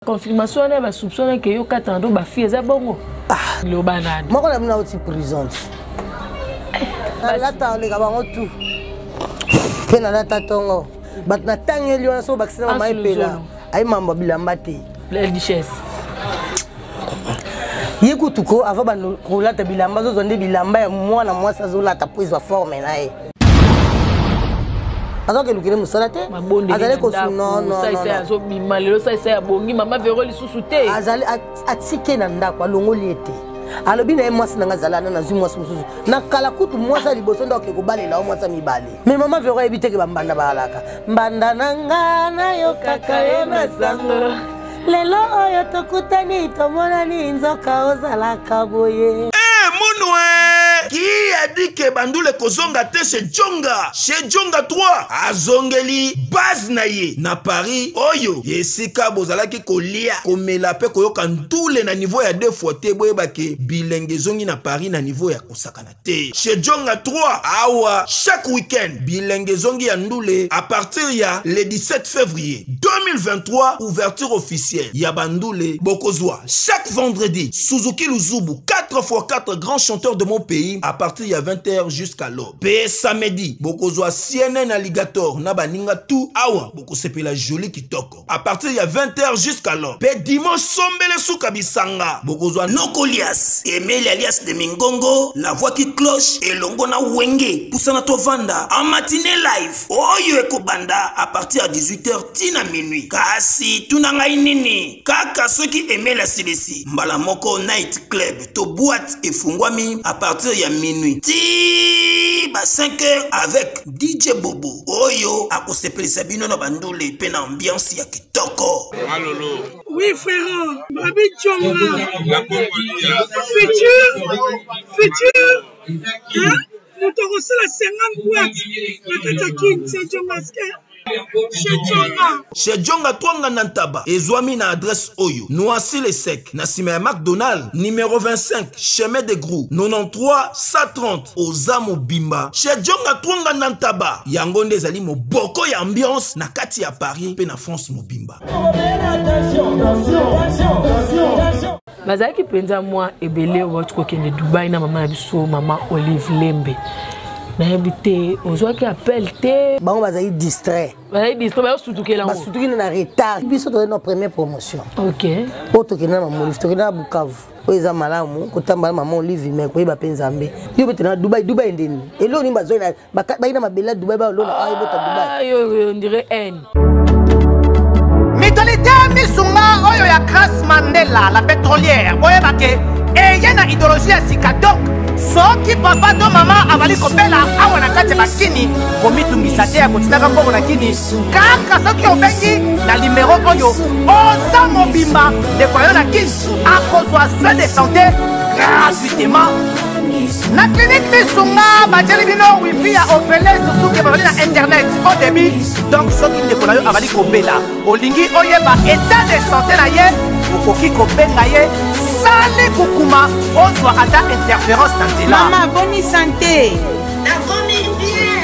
confirmation on va soupçonner que yo katando ba fille za bongo. Ah, le banane. Moi on a aussi prison. Là ta le gabango tout. Pena la tatongo. Bat na tangeli wana so bakisina mama epela. Ay mamba bilamba te. La duchesse. Yekutuko avant bano kolata bilamba zo zonde bilamba ya mwana mwasa zo lata prise wa forme na ye. Alors que nous querons ça te. Azale ko non. Ça zo bimalelo ça bongi mama vero li susute. Azale atike na ndako alongo liete. Alobi na mwasi nanga zalana na zwi mwasi mususu. Na kala kutu mwasa liboso ndo ke kobalela mwasa mibale. Mais mama vero ebiteke bambanda balaka. Mbanda nanga na yo kaka yo na sango. Lelo oyo tokutani tomonani nzoka ozalaka boye. Qui a dit que Bandoule kozonga te chez Djonga? Chez Djonga 3 azongeli base na ye na Paris oyo yesika bozalaki kolia komela pe koyoka ndule na niveau ya 2 fois te boyeba ke bilenge zongi na Paris na niveau ya kosakana te. Chez Djonga 3 awa chaque week-end bilenge zongi ya ndule à partir ya le 17 février 2023 ouverture officielle ya Bandoule bokozwa chaque vendredi Suzuki Luzubu 4x4 grands chanteurs de mon pays à partir de 20h jusqu'à l'aube. Pe samedi, bokozwa CNN Alligator na baninga tout awa bokosepela la jolie kitoko. À partir de 20h jusqu'à l'aube. Pe dimanche sombele souka bisanga. Bokozwa Nokolias, Emile alias de Mingongo, la voix qui cloche et longo na wenge. Poussana tovanda en matinée live. Oyo ekobanda à partir de 18h tina minuit. Kasi tunanga inini. Kaka ceux qui aimaient la CDC. Mbala moko night club to boîte et fungwami à partir de minuit. Ti ba 5h avec DJ Bobo. Oyo akosepeli sabino na Bandoule pe na ambiance ya kitoko. Malolo. Oui frère, Babi Djonga. La Congolia. Futur. Hein? Nous te reçons la 50 boîtes. La Katakin, c'est Djongaske. Chez Djonga Twanga Nantaba, Ezwami na adresse Oyo, Noisy les Sec, Nassime McDonald, numéro 25, chemin de Grou, 93 130, Ozamo Bimba. Chez Djonga Twanga Nantaba, Yangonde Zali mo boko ya ambiance, na kati ya Paris, pe na France mo Bimba. Bazaki penza moi ebele watch ko kende Dubai na mama na biso mama Olive Lembe. Na habité ozwa ki appel te Bango bazali distrait. Bazali distrait ba surtout ke la. Ba surtout ki na retard. Biso to na première promotion. OK. Poto ke na mama Olive to ke na Bukavu. Oza malamu kotamba mama Olive me ko ba penzambe. Yo bete na Dubai ndeni. Elo ni bazo na ba ina mabela Dubai ba lona ay bota Dubai. Yo on dirait N. Mitolite misunga oyo ya Grace Mandela la pétrolière. Oye bake et yena idéologie ya sika donc soki papa to mama avali kopela awa na kati bakini komitungisa te ya kotinaka mbongo na kini kaka soki obengi na numéro oyo oza mobimba ndeko yo na kini akozwa soin de santé gratuitement na clinique misunga batieli bino wifi ya opele surtout ke bazali na internet au début donc soki ndeko na yo avali kobela olingi oyeba état de santé na ye okoki kobenga ye sale kukuma ozwa ata interférence na nzela. Maman, bonne santé. La bonne bien.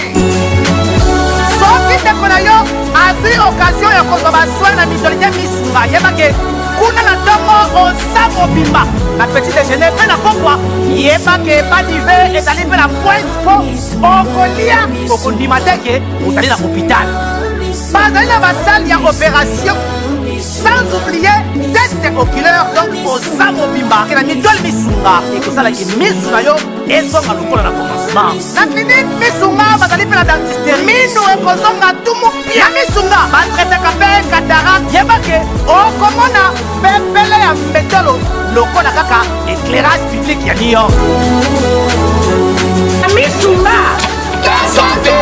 Soki ndeko na yo azwi occasion ya kozwa baswin na mitolite misunga yebake kuna na ntongo oza mobimba na petit déjeuner mpe na pokwa yebake badive ezali mpe na point po okolia okondima teke ozali na hôpital bazali na basale ya opération sans oublier test oculaire donc oza mobimba ke na mitole misunga ekosalaki misu na yo ezonga lokola na commencement na clinique misunga bazali mpe na dentiste minu ekozonga tumu pia misunga batretaka mpe cataracte yebake okomona pepele ya mbetolo lokola kaka éclairage public ya New York misunga santé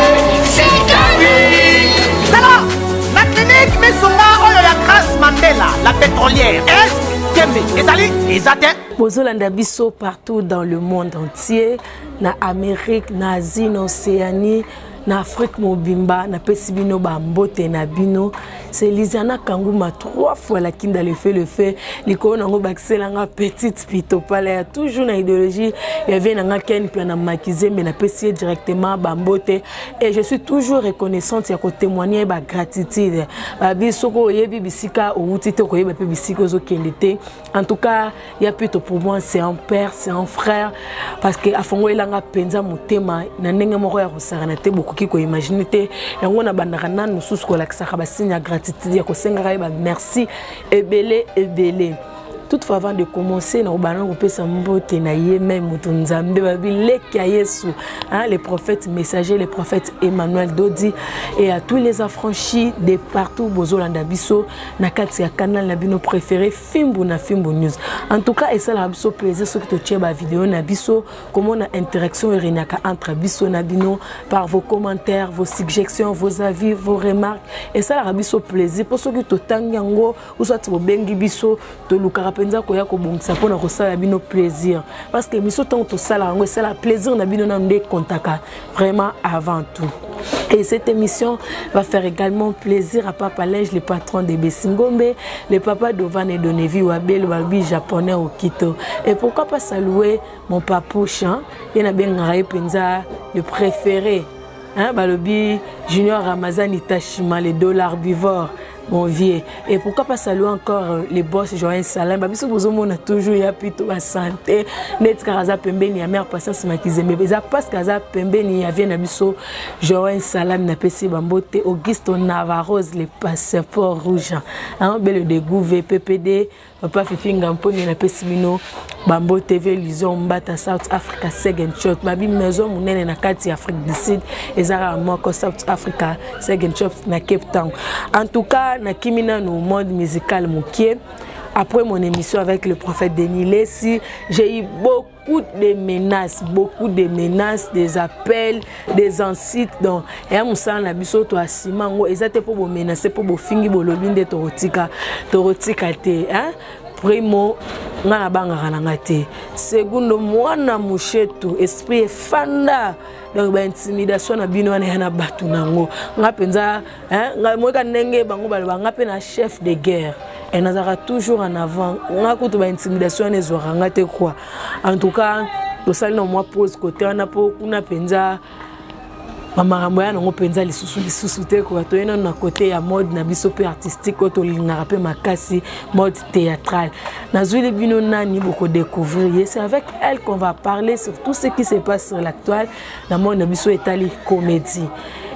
alors la clinique misunga oyo ya Grace Mandela la pétrolière est kembe ezali ezate bozolanda biso partout dans le monde entier na Amérique na Asie na Océanie na Afrique mobimba na pesi bino ba mbote na bino c'est Lisiana Kangouma 3 fois la kinda le fait likolo nango bakiselanga petite pito pala ya toujours na idéologie il y avait nanga ken plan na makiser mais na pesier directement bambote et je suis toujours reconnaissante ya ko témoigner ba gratitude ba bisoko yebi bisika outite ko yeba pe bisika zo kendete en tout cas il y a plutôt pour moi c'est un père c'est un frère parce que afongo elanga penza motema na ndenge moko ya kosarana te bokoki ko imaginer te yango na bandaka nanu susu ko lakisaka ba signe ya gratitude ya ko senga ba merci ebele ebele. Toutefois, avant de commencer, nous allons les prophètes messagers, les prophètes Emmanuel Dodi et à tous les affranchis de partout, Bozolanda Bisso, Nakati canal Nabino préféré, Fimbu na Fimbu News. En tout cas, et ça la Bisso plaisir ce que tu tiens ma vidéo Nabiso, comment on a interaction entre Bisso Nabino par vos commentaires, vos suggestions, vos avis, vos remarques. Et ça la Bisso plaisir pour ceux qui te tangango ou soit tu bengi Bisso, te lukara penza koya ko bongisa pona ko sala bino plaisir parce que miso tant to sala ngo c'est la plaisir na bino na ndé contaka vraiment avant tout. Et cette émission va faire également plaisir à Papa Lège, le patron de Bessingombe, le papa d'Ovan et de Nevi Wabel, Wabi japonais au Quito. Et pourquoi pas saluer mon papouche, hein? Il y a bien Penza, le préféré, hein? Balobi Junior Ramazan Itashima, les dollars bivores. Mon vieux. Et pourquoi pas saluer encore les boss Joël Salam. Babiso bozomo na toujours ya plutôt la santé. Net karaza pembeni ya mère patience makize mais ça parce kaza pembeni ya vient na biso Joël Salam na pesi bambote Augusto Navarros les passeports rouges. Hein bel de gouver PPD papa Fifi Ngamponi na pesi mino Bambo TV Lison Mbata South Africa second shot babi maison munene na kati Afrique du Sud ezara moko South Africa second shot na Cape Town. En tout cas na kimina no monde musical mokie. Après mon émission avec le prophète Denis Lessi, j'ai eu beaucoup de menaces, des appels, des incites. Donc, et à Moussa Nabiso, toi, Simango, ils étaient pour vous menacer, pour vous finir, pour vous lobby de Torotika, hein? Primo, nga banga kanangate. Segundo, mwana mushetu, esprit fanda. Donc, ba intimidation na bino na batu nango. Nga penza, hein? Nga mweka nenge bango balba, nga pena chef de guerre. Et nous avons toujours en avant. On a une intimidation et quoi. En tout cas, le salle non moi pose côté on a pour on a penza mama moya non penza les sous quoi. Toi on a côté ya mode na biso peu artistique auto na rappel makasi mode théâtral. Na zui bino nani beaucoup découvrir. C'est avec elle qu'on va parler sur tout ce qui se passe sur l'actuel dans monde na biso étali comédie.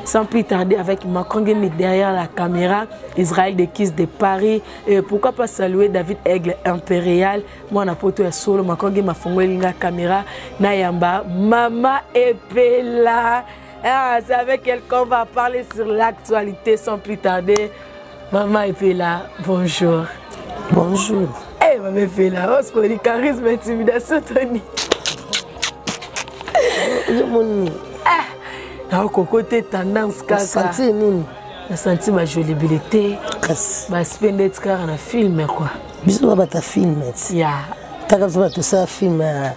Sans plus tarder avec Macron derrière la caméra, Israël de Kiss de Paris. Et pourquoi pas saluer David Aigle Impérial. Moi, on a poté solo, Macron m'a fongé la caméra. Nayamba, Mama Epela. Ah, c'est avec elle qu'on va parler sur l'actualité sans plus tarder. Mama Epela, bonjour. Bonjour. Eh, Mama Epela, on se connaît charisme, intimidation, Tony. Côté tendance kaka senti nini na senti ma jolibilité ba spender tkara na film quoi biso ba ta film ya taka ba to sa film ya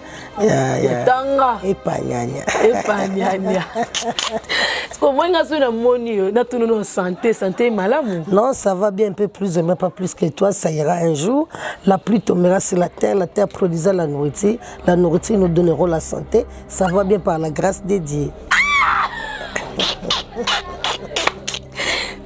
tanga epanyanya Est-ce moi nga so na moni na tunu no santé malamu non ça va bien un peu plus mais pas plus que toi ça ira un jour la pluie tombera sur la terre produira la nourriture nous donnera la santé ça va bien par la grâce de Dieu.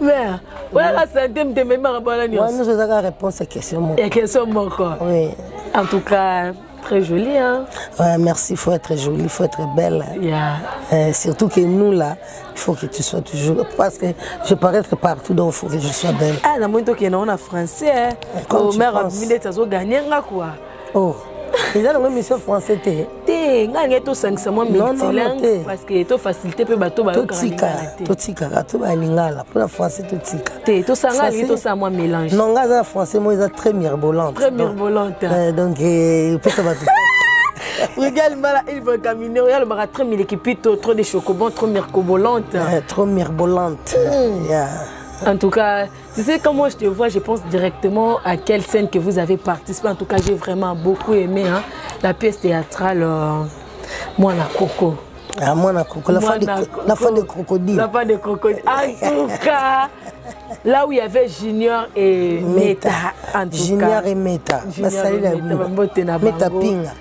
Mais, voilà, ça me demande ma bonne moi, nous avons réponse à question. Et question encore. Oui. En tout cas, très jolie, hein. Ouais, merci, il faut être jolie, il faut être belle. Yeah. Surtout que nous, là, il faut que tu sois toujours... Parce que je peux être partout, donc il faut que je sois belle. Ah, dans mon temps, il y a un français. Au maire a mis des choses gagner, quoi. Oh. Ils ont une mission française. Non, parce que tu facilité pour bateau ba totika to ba lingala pour la français totika to sanga to ça moi mélange non gaza français moi ils très mirebolante donc peut ça va regarde mal il veut caminer regarde le très mille qui trop de chocobon trop mirebolante En tout cas, tu sais, quand moi je te vois, je pense directement à quelle scène que vous avez participé. En tout cas, j'ai vraiment beaucoup aimé hein, la pièce théâtrale Moi la Coco. Ah, moi, la fin de crocodile. La fin de crocodile. En tout cas, là où il y avait Junior et Meta. En tout Junior et Meta. Meta Pinga.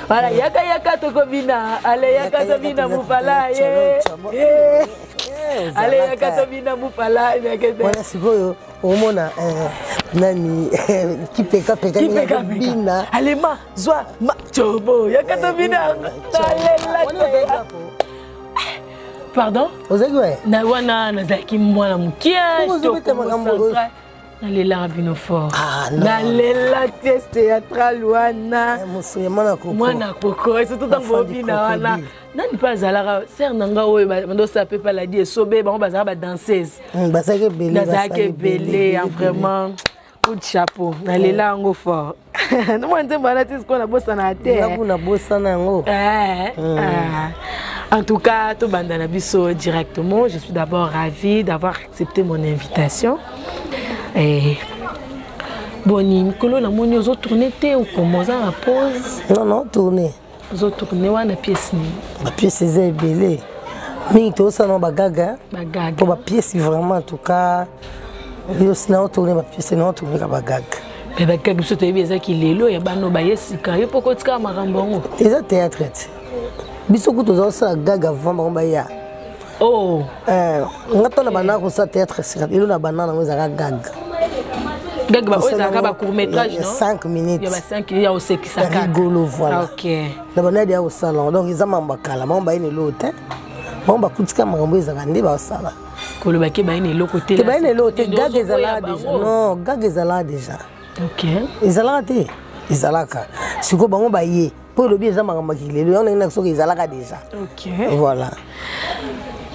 Voilà, yaka tokobina. Allez, yaka tobina mupala. Allez, yaka tobina mupala. Voilà, c'est quoi, au monde, nani, qui peka bina. Allez, ma, zoa, ma, chobo, yaka tobina. Pardon? Na wana nazaki mwana mukia nalela bino fort nalela pièce théâtrale wana mwana koko surtout ntango bina wana nani mpe azalaka ser nanga oyo bandosa mpe paladi esobe bango bazalaka badanseuse nazalaki ebele vraiment coup de chapeau nalela yango fort mwa nzembo wana ti sikoyo nabosana te En tout cas, tout bandana biso directement. Je suis d'abord ravie d'avoir accepté mon invitation. Et boni, Nicolas, la monnaie aux autres tournées, ou comment ça la pause? Non, tourner. Aux autres tournées, on a pièce ni. Ma pièce est belle. Mais tout ça non bagaga. Bagaga. Pour ma pièce vraiment en tout cas, yo sinon tourner ma pièce non tourner bagaga. Mais bagaga biso te bien qui lelo ya bano ba yesika. Yo poko tika marambongo. C'est théâtre. Biso kuto za sa gaga vamba ba ya. Oh. Ngato na bana ko sa théâtre sika. Ilo na banana ngo za gaga. Gaga ba oza ka ba court métrage non? 5 minutes. Il y a 5 minutes au seki ça. Rigolo voilà. OK. Na bana dia au salon. Donc ils amamba kala, mamba ine lote. Mamba kutika mambo za ngandi ba sala. Koloba ke ba ine lokote là. Ke ba ine lote gaga ezala déjà. Non, gaga ezala déjà. OK. Ezala te. Ezalaka. Siko bango ba ye. Pour le bien, ça m'a remarqué. On a une action qui est là déjà. Ok. Voilà.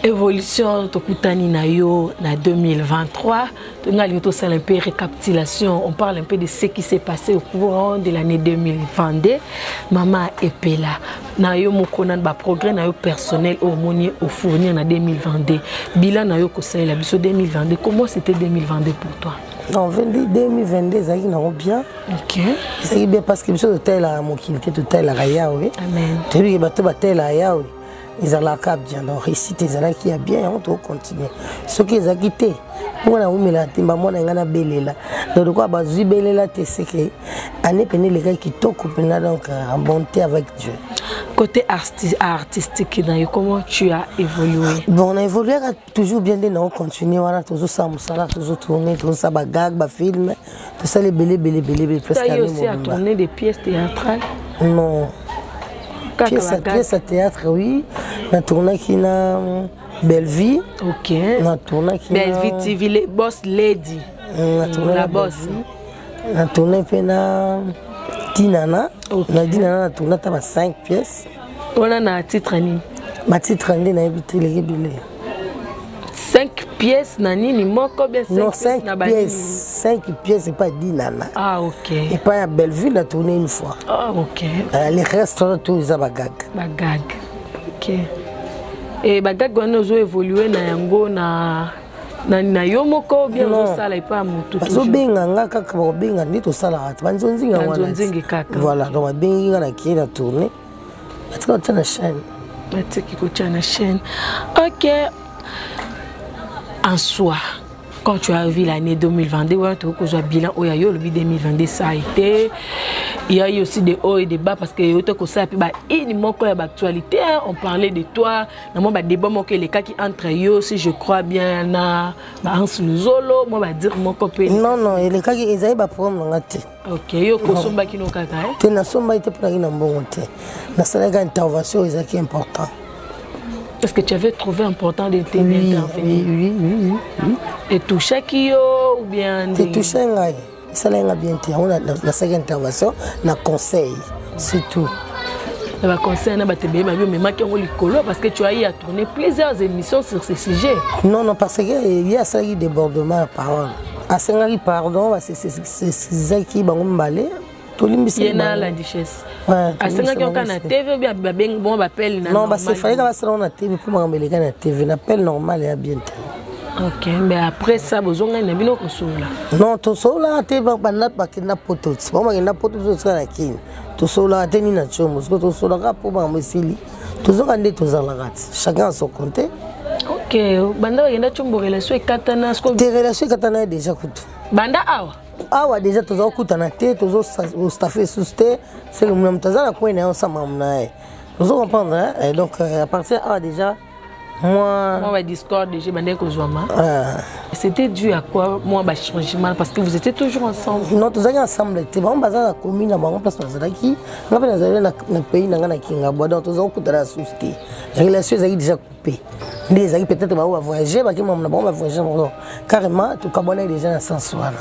Évolution Tokutani Nayo na 2023. On a un peu récapitulation. On parle un peu de ce qui s'est passé au courant de l'année 2022. Maman Epela. Nayo mokonan ba progrès nayo personnel au monier au fournir en 2022. Bilan nayo kosala la biso 2022. Comment c'était 2022 pour toi? En 2022, ça y est bien. Ok. Ça y est bien parce que je suis tel à mon kilité, tel à Raya, oui. Amen. Tu vois, il y a tel à Raya, oui. Ils ont la cap bien. Donc ici, ils ont qui a bien, on doit continuer. Ce qui est quitté, moi na umela timba moi na ngana belela. Donc quoi, bazu belela te c'est que année peine les gars qui toquent peine donc en bonté avec Dieu. Côté artistique, comment tu as évolué? Bon, on a évolué toujours bien, on continue, on a toujours ça, toujours tourné, toujours ça, bagag, film, tout ça, les belé. Tu as aussi à tourner des pièces théâtrales? Non. Pièces à théâtre, oui. On a tourné qui n'a Belle Vie. Ok. On a tourné qui Belle Vie TV, Boss Lady. On a tourné la Boss. On a tourné Pena Tinana. On a dit Nana, on a tourné 5 pièces. On a un titre Nani. Ma titre Nani, on a évité les rébellés. 5 pièces Nani, ni moi combien? Non, 5 pièces. 5 pièces, c'est pas dit Nana. Ah, ok. Et pas à Belleville, on a tourné une fois. Ah, ok. Les restaurants, tout, ils ont bagag. Bagag. Ok. Et bagag, on a évolué na yango na yomoko bien osala ipa mutu toujours benga nga kaka ba benga ndito sala ata banzonzinga wana banzonzinga kaka voilà donc benga na qui na tourner atika tana chaîne atiki ko tana chaîne. OK, en soi quand tu as vu l'année 2022 ouais tu as bilan oyayo le 2022 ça a été il y a eu aussi des hauts et des bas parce que yoto ko ça puis ba inimoko ya actualité on parlait de toi na ba débat moko les cas qui entre yo si je crois bien na ba Hans Luzolo moi ba dire moko pe non les cas qui ezai ba problème ngati. OK yo ko somba kino kaka te na somba ite pour na mbongo te na sala intervention ezaki important. Est-ce que tu avais trouvé important de t'intervenir? Oui. Et touché qui yo ou bien te touché ngai ça l'a bien été on a la seconde intervention na conseil c'est tout. Na conseil na ba te bien mais maki on likolo parce que tu as eu à tourner plusieurs émissions sur ce sujet. Non parce que il y a ça qui débordement de parole. À Sengari pardon c'est ça qui bango mbalé. Il y a la duchesse. À Sengari on a TV bien bon appel non parce que fallait que ça on a TV pour m'embellir na TV n'appel normal et bien. Ok, mais après ça, vous avez un ami qui non, tout ça là, tu vas pas na poto. C'est pas na poto tout ça là qui. Tout ça là, tu n'as chomo. Parce que tout ça là, pour moi, mesili. Tout ça quand tout ça là, chacun a son compte. Ok, banda va chombo relation katana. Tes relations katana déjà coûte. Banda awa. Awa déjà tout ça coûte na té, tout ça staffé susté. C'est le même tazana quoi ne ensemble na. Vous comprenez hein? Donc à partir de déjà moi va Discord déjà bandé ko zoma. C'était dû à quoi moi ba changement parce que vous étiez toujours ensemble. Non, tous étiez ensemble. Tu vas bazar la commune na bango place na qui. On va na pays na kinga bodo tous on coûte la susté. Les relations sont déjà coupées. Les amis peut-être va voyager parce que moi na va voyager carrément tout cabonner déjà na sens voilà.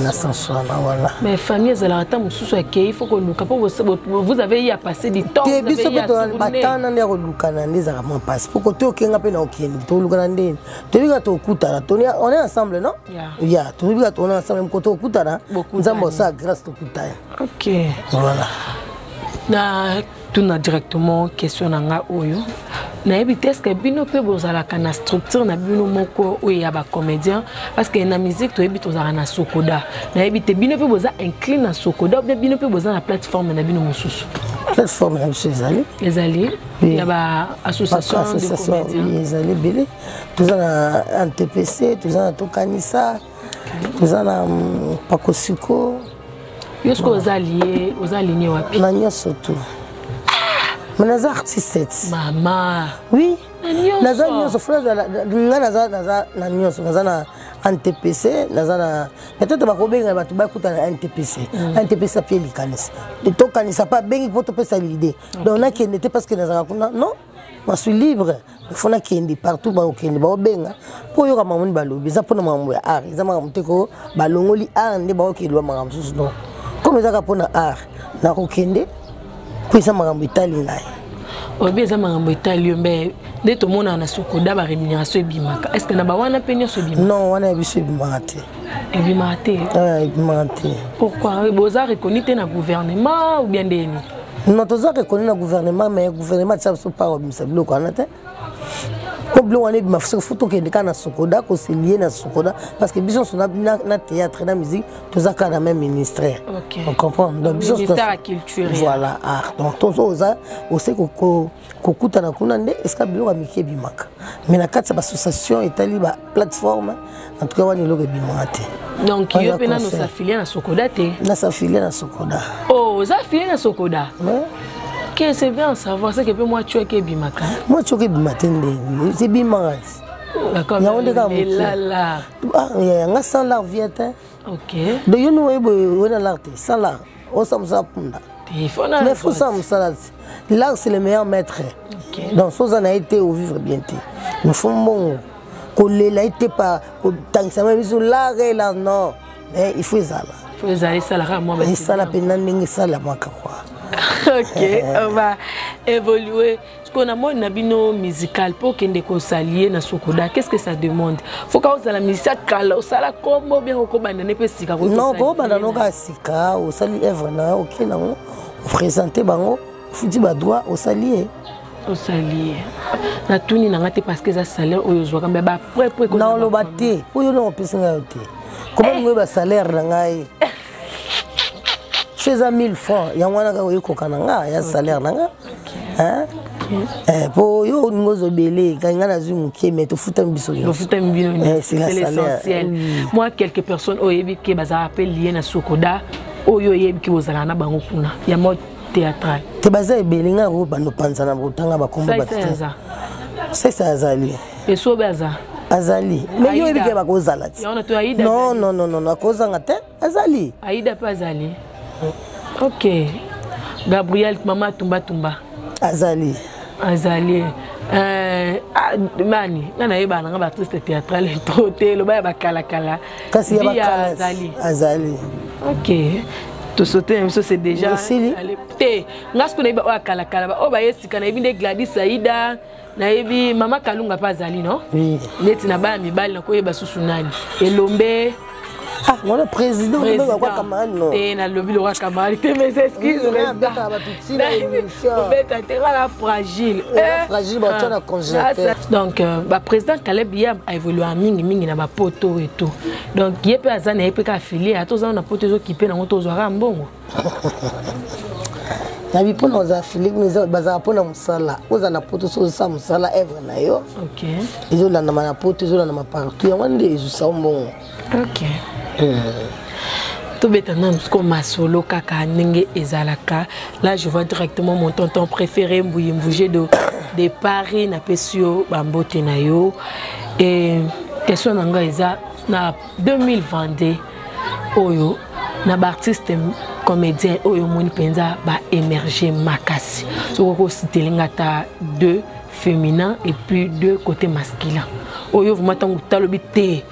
Na sens voilà. Mais famille ça la temps mususu il faut que vous avez eu à passer du temps. Vous avez eu à batana na relukana les armes passe pour que tu okenga pe na okeni to lukana ndeni. Tu biga to kuta on est ensemble non? Yeah, tu biga to on est ensemble ko to kuta na nzambo ça grâce to kuta. OK. Voilà. Na tuna directement question nanga oyo. Na ebité est-ce que bino pe bozala kana structure na bino moko oyo ya ba comédien parce que na musique to ebito za na sokoda. Na ebité bino pe boza incline na sokoda ou bien bino pe boza na plateforme na bino mususu. Plateforme na chez Ali. Les alliés. Il y a ba association de comédiens. Les alliés belé. Tous na NTPC, tous na Tokanisa. Tous na Pakosiko. Est-ce que vous alliés wapi? Na nyoso tout. Mais les artistes. Maman. Oui. Les nyoso frère na nyoso na NTPC, na peut-être ba ko benga ba tu ba kuta na NTPC. NTPC pied likanis. De Tokanisa pas bengi pour te passer l'idée. Donc na qui n'était parce que na non. Je suis libre. Il faut que partout ba okende ba benga pour yo ka mamuni balobi za pona mambo ya art. Za mamuteko balongoli art nde ba okilwa makambo susu non. Comme ça pona art na kokende pour ça makambo itali ngai. Obi za makambo itali mbe nde to mona na sokoda ba rémunération ebimaka. Est-ce que na ba wana penyo so bimaka? Non, wana biso ebimaka te. Ebimaka te. Ebimaka te. Pourquoi? Boza reconnu te na gouvernement ou bien ndeni? Non, toza reconnu na gouvernement mais gouvernement ça so pas obimisa biloko wana te. Comme on est ma photo qui est dans Sokoda, qu'on s'est lié dans Sokoda, parce que bisous on a na théâtre, na musique, tous à la même ministère. On comprend. Donc bisous ministère de la culture. Voilà, art. Donc tous ça, on sait qu'on coûte na kunande, est-ce que bilo amiki bimaka. Mais na quatre association Italie ba plateforme, en tout cas on est là bimate. Donc il y a pena nos affiliés na Sokoda te. Na s'affilier na Sokoda. Oh, aux affiliés na Sokoda. Que c'est bien savoir ça que peut moi tu es que bimaka. Moi tu es bimate c'est bimaka. D'accord. Là là. Ah, il y a un sans l'art vient. OK. Do you know où est l'art sans l'art. On s'en sort punda. Il faut ça l'art c'est le meilleur maître. OK. Donc ça a été au vivre bien té. Nous font bon coller là été pas tant ça même sur l'art et là non. Mais il faut ça là. Il faut aller ça là moi. Et ça la peine n'ingi ça la moi quoi. OK, on va évoluer. Ce qu'on a mon abino musical pour qu'il ne s'allier na Sokoda. Qu'est-ce que ça demande? Faut qu'on ait la musique kala, ça la combo bien au combat ne peut sika. Non, ko bana no ka sika, au sali œuvre na OK na on présenter bango, futi ba droit au salier. Au salier. Na tuni na ngate parce que ça salaire oyo zo kamba ba après non lo baté. Oyo no pesinga yote. Comment ngwe ba salaire na ngai? 16 000 francs, il y a un kokananga, il y a salaire nanga. Hein? Pour yo ngozo belé, quand ngana zumu ki mais to futa mbiso yo. C'est l'essentiel. Moi quelques personnes oyebi ke baza appel lié na Sokoda, oyo yebi ki bozala na bango kuna. Ya mode théâtral. Te baza ebele nga ko bando panza na botanga ba kombo ba. C'est ça azali. Et so baza azali. Mais yo yebi ke ba kozala. Non non non non, akozanga te azali. Aïda pas azali. OK. Gabriel Mama Tumba Tumba. Azali. Mani, nana yeba na ba artiste théâtral troté lo ba kala kala. Kasi ya Azali. OK. To sauter même ça c'est déjà té. Ngasiko na yeba kala kala ba o ba yesika na yebinde Gladys Aïda na yebi Mama Kalunga pas Azali non? Oui. Neti na ba mibali na ko yeba susu nani. Elombe Ah, on est président, on est quoi camarade non. Et na lobby le roi camarade, mes excuses. La fragile. Fragile, tu as congélateur. Donc, le président Caleb Yab a évolué en mingi na ba poto et tout. Donc, il peut azana, il peut affilier à tous on a poto qui peut na moto zora mbongo. Na bipo na za affilier mais baza pona musala. Oza na poto so sa musala ever na yo. OK. Izo la na ma poto, izo la na ma partout. Ya wande izo sa mbongo. OK. Tout bétana comme solo kaka nenge ezalaka. Là je vois directement mon tonton préféré Mbouye de Paris na pesio bambote na yo et question nanga eza na 2022 oyo na ba artiste comédien oyo moni penza ba émerger makasi. Soko citelinga ta 2 féminins et puis 2 côté masculin. Oyo vraiment tango talobi te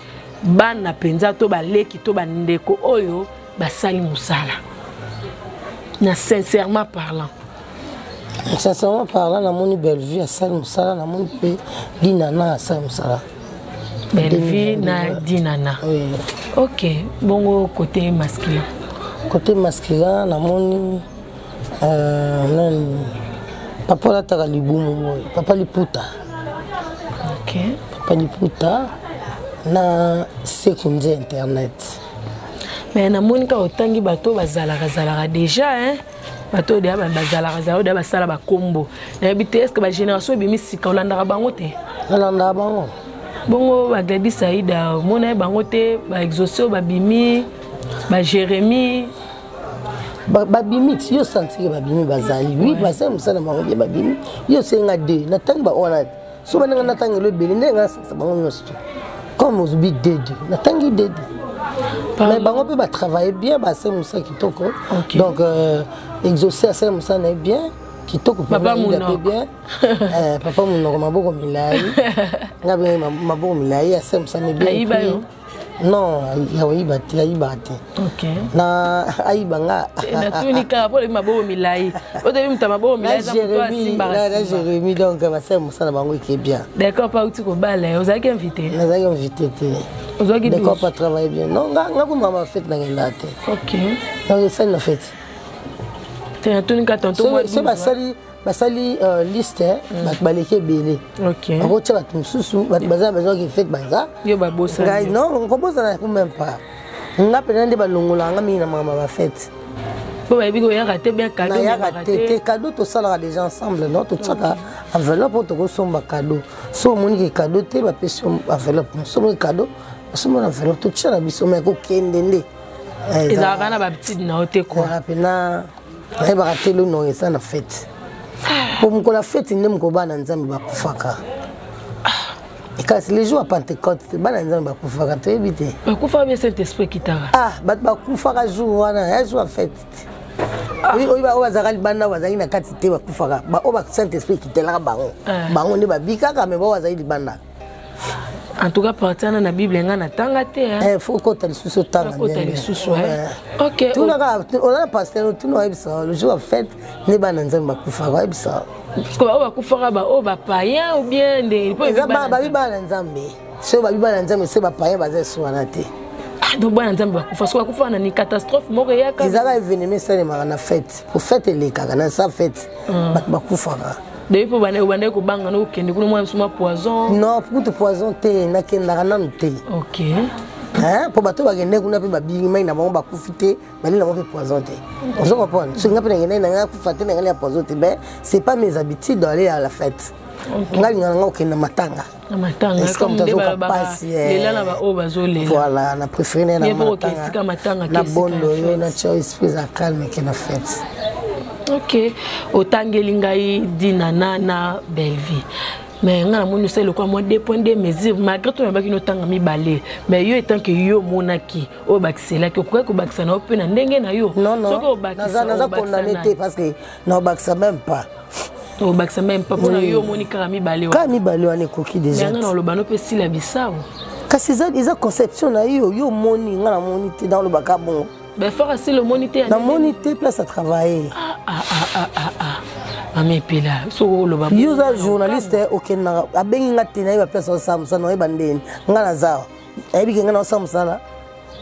bana penza to ba leki to ba ndeko oyo ba sali musala. Na sincèrement parlant. Sincèrement parlant, na moni belle vie à sali musala, na moni pe dinana à sali musala. Belle vie na dinana. Oui. OK, bongo côté masculin. Côté masculin, na moni papa la taka libumu, papa liputa. OK. Papa liputa. Na secondaire internet. Mais na monika otangi bato bazalaka déjà hein. Bato de bazalaka de basala ba combo. Na habité est-ce que ba génération bimisika olandaka bango te? Olanda bango. Bongo ba Gladys Saïda, mona bango te, ba Exaucé ba Bimi, ba Jérémy. Ba Bimi, yo senti ba Bimi bazali. Oui, ba ça musala bango ba Bimi. Yo senga de, na tanga ba ona. So ba nga na tanga le belinde nga sa bango nyosto. Comme aux bits dédés, la tangi dédé. Mais on peut travailler bien, bah c'est ça qui toque. Donc exaucer à ça n'est bien, qui toque papa mon bien. Papa mon ma beau milai. Ngabe ma beau milai, ça n'est bien. Non, yaibate. OK. Na aibanga. Na tunika pour ma beau milai. Au début ta ma beau milai ça pour toi Simba. Là Jérémy donc va ça ça na bango qui est bien. D'accord pas où tu ko balé, vous avez invité. Nous avons invité. Vous avez d'accord pas travailler bien. Non, ngaku mama fête na ngate. OK. Donc ça na fête. C'est tunika tonton moi. C'est basali liste baleke belé. OK. On retire tout mususu, baza besoin qui fait baza. Yo ba bossa. Non, on commence à même pas. On a peut-être ba longola ngami na mama ba fête. Bon ba bigo ya raté bien cadeau. Na ya raté cadeau to sala les gens ensemble, non to tsaka enveloppe to ko somba cadeau. So moni ke cadeau te ba peso enveloppe. So moni cadeau, so moni enveloppe to tsala biso me ko kendende. Ezaka na ba petite na ote ko. Rapena na ba raté le non ça na fête. Pour la fête, nous avons un kufaka. Et quand les jours à Pentecôte, nous avons un kufaka. Tu évites. Le kufaka bien Saint-Esprit qui t'a. Ah, mais kufaka jour, un jour à fête. Oui, oui, bah, on va aller banda, on va aller na quantité de kufaka. Bah, on va Saint-Esprit qui t'est là, bah, on est babika, mais on va aller banda. En tout cas, partir dans la Bible, il y a un tangate. Il faut qu'on t'aille sous ce temps. OK. On a passé le jour à fête, les bananes sont kufaka. Parce que on va kufaka ba o ba païen ou bien des ba bananes zambe. C'est ba bananes zambe, c'est ba païen basé sur la terre. Ah donc bananes zambe parce que kufaka na ni catastrophe moko ya ka. Ils avaient événement ça les marana fête. Pour fête les kaka na sa fête. Ba kufaka. Depuis pour bande ko banga no kende kuno mwa suma poison. Non, pour te poison te na kenda na te. OK. Hein, pour bato ba kende kuna pe ba bigi na ba kufite, bali na ba poison te. On se comprend. Ce nga pe na kufate na ngala poison te, ben c'est pas mes habitudes d'aller à la fête. Ngali ngana okenda matanga. Na matanga comme des passe. Lela na ba o bazolela. Voilà, na préféré na matanga. Na bondo yo na choice esprit à calme que na fête. OK. Otangeli ngai dinana na belle vie. Mais ngana moni c'est le quoi moi des points de mesure malgré tout ba kino tanga mi balé. Mais yo étant que yo monaki o baxela que pourquoi ko baxana ope na ndenge na yo. Non non. Naza condamné parce que non baxa même pas. O baxa même pas pour yo moni karami balé. Karami balé on est coquille déjà. Mais ngana lo bano pe sila bisao. Kasi za conception na yo moni ngana moni te dans le bakabon. Ben faire assez le monité. La monité place à travailler. Amé pila. So le baba. Yo za journaliste okena abengi ngati na ba place ensemble ça no ebandeni. Ngana za. Ebi ngana ensemble ça là.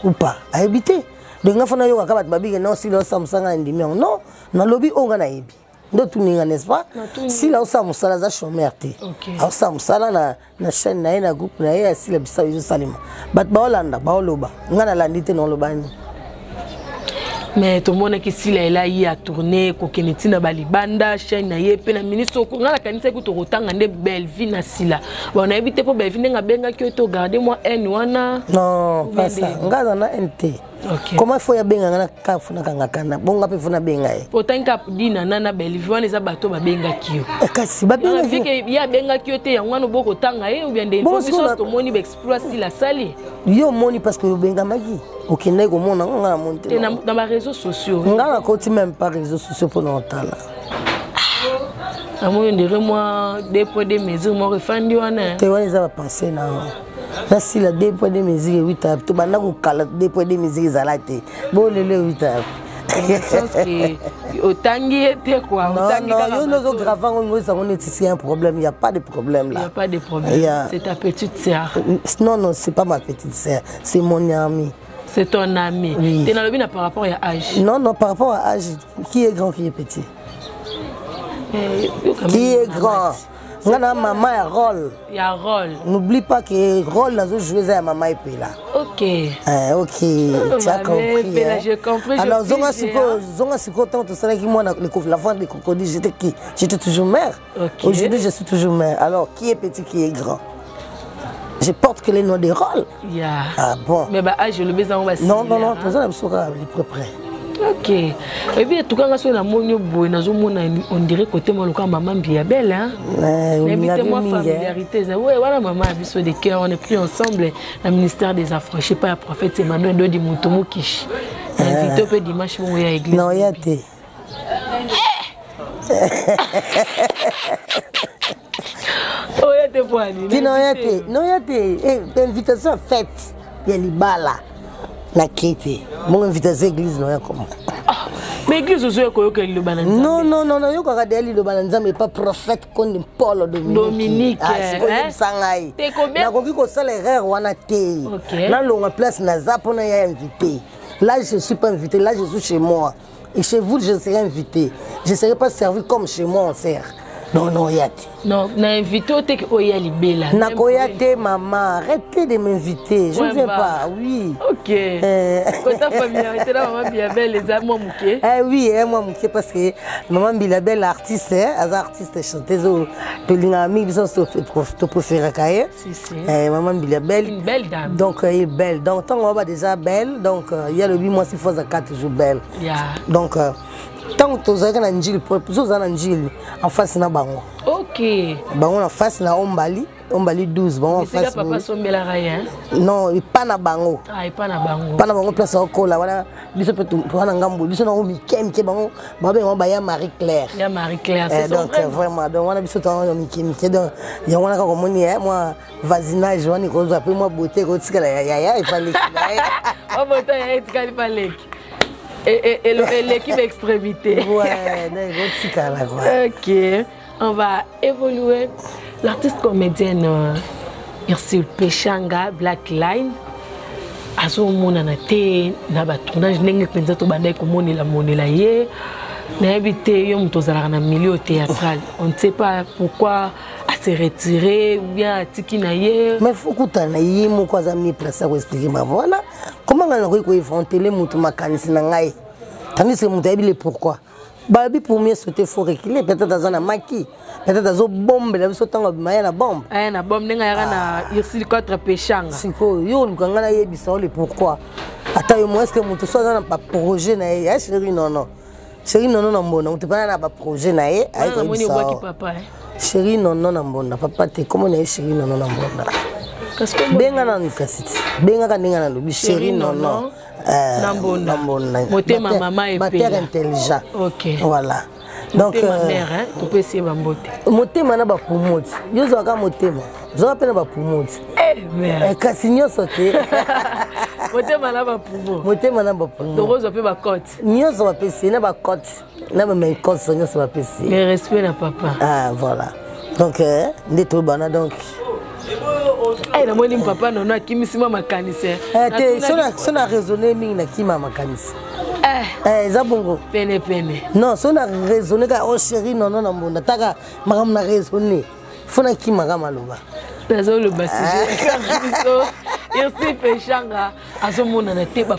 ou pas habité donc nga fona yo ka bat babi non si lo samsanga ndimi non na lobi onga na yebi ndo tuninga n'est-ce pas si la samsala za chomerté au samsala na chaîne na na groupe na ya si la bisa yo salima bat ba olanda ba oloba nga na landite non lobani. Mais tout le monde qui s'il est là, il a tourné, kokeneti na balibanda, chaîne na yepe na ministre ko ngala kanisa ko to rotanga nde belle vie na sila. Bon on a évité pour belle vie nga benga ki to garder moi n wana. Non, pas ça. Ngaza na NT. OK. Comment faut ya benga na ka funa kanga kana. Bonga pe funa benga e. Autant ka dina na belle vie wana za bato ba benga kiyo. Kasi ba benga ki. Ke ya benga kiyo te ya ngwana boko tanga e ou bien des positions to moni exploit si la sali. Yo moni parce que yo benga magi. Okende ko mona nga monte. Dans les réseaux sociaux. Nga na koti même pas réseaux sociaux pour nous tala. Moi on dirait moi des points de mesure moi refandi wana. Te wana za penser na. Na si la des points de mesure 8 heures to bana ko kala des points de mesure zalate. Bon le 8 heures. Otangi était quoi? Non, yo nous gravant on est ici un problème, il y a pas de problème là. Il y a pas de problème. C'est ta petite sœur. Non, c'est pas ma petite sœur, c'est mon amie. C'est ton ami. Oui. Tu es dans le bien par rapport à âge? Non, par rapport à âge. Qui est grand, qui est petit? Qui est grand? Maman a rôle. Il y a rôle. N'oublie pas que rôle dans une joueuse à maman est là. Ok. Ok, tu as compris. J'ai compris. Alors, zonga siko tant tout ça qui moi la vente des crocodiles, j'étais toujours mère. Aujourd'hui, je suis toujours mère. Alors, qui est petit, qui est grand? Je porte que les noms des rôles. Yeah. Ah bon. Mais bah je le baise en bas. Non, tout ça les près. Ok. Et puis tout quand sur la monio boy on dirait côté moi le camp maman bien belle hein. Invitez-moi familiarité. Ouais, voilà maman biso de cœur, on est pris ensemble le ministère des Affranchis pas le prophète Emmanuel Dodi Mutomo Kish. Invité peu dimanche mon à église. Non, y a té. Oh, y a des points. Non, y a des invitation faite. Il y a les bala. La quête. Mon invitation église, non, comment. Mais l'église aussi, il y a le non, il y a le balanza, mais pas prophète comme Paul Dominique. C'est comme Sangaï. T'es combien? Na koki ko sala erreur wana té. Na longa place na zapo na ya invité. Là, je ne suis pas invité, là, je suis chez moi. Et chez vous, je serai invité. Je ne serai pas servi comme chez moi, on sert. Non, Yati. Non, na invité au tek oyali bela. Na koyate maman, arrêtez de m'inviter. Je ne viens pas, oui. OK. Quand ta famille était là maman Bilabel les amours mouké. Oui, moi mouké parce que maman Bilabel artiste, elle artiste chanteuse de l'ingami ils sont to préféré kaye. Si. Maman Bilabel une belle dame. Donc elle est belle. Donc tant on va déjà belle, donc il y a le 8 mois 6 fois 4 jours belle. Donc tant que tu as un angile, tu as un angile en face na bango. OK. Bango en face na Ombali 12 bango en face. Papa sombela raya. Non, il pas na bango. Ah, il pas na bango. Pas na bango place au cola voilà. Biso peut pour na ngambo, biso na mi bango, ba ya Marie Claire. Ya Marie Claire, c'est donc vraiment donc on a biso tant mi donc ya wana ka komoni moi voisinage wani ko zo après moi beauté ko tikala ya il fallait. Oh beauté ya tikala fallait. Et l'équipe extrémité. Ouais, OK. On va évoluer. L'artiste comédienne Ursule Pechanga, Black Line, a son mona na te na ba tournage ndenge penza to bandai ko monela ye. Na habité yo mutozala na milieu théâtral. On ne sait pas pourquoi a se retirer ou bien tiki na ye. Mais faut que na ye mo kwa za mi place ko expliquer ma voilà. Comment on a ko inventer mutu makanisi na ngai. Tandis que mutu abile pourquoi. Babi pour mieux sauter faut reculer peut-être dans un maquis. Peut-être dans une bombe là biso tanga bimaya na bombe. Na bombe nenga yaka na Ursule contre Pechanga. Siko yo lukanga na ye bisa le pourquoi. Ata yo moi est-ce que mutu soit na pas projet na ye. Chérie non. Chérie non mbona mutu pas na pas projet na ye. Ay ko bisa. Chérie non mbona papa te comment na chérie non mbona. Parce que benga na nikasiti. Benga ka ninga na lobi chérie non. Nambona. Motema maman et père intelligent. OK. Voilà. Donc ma mère hein, tu peux essayer bambote. Motema na ba pomoti. Yo zo ka motema. Zo apena ba pomoti. Mère. Kasinyo sote. Motema na ba pomo. Motema na ba pomo. To rozo pe ba cote. Nyoso ba pesi na ba cote. Na ba men cote nyoso ba pesi. Mais respect na papa. Ah voilà. Donc ndeto bana donc Eh, na moni papa nono akimisima makanisi. So na raisonner mingi na kima makanisi. Eza bongo. Pene. Non, so na raisonner ka oh chérie nono na mbunda taka makam na raisonner. Fona kima kama loba. Nazo le basije. Biso. Irsi pechanga azomona na te ba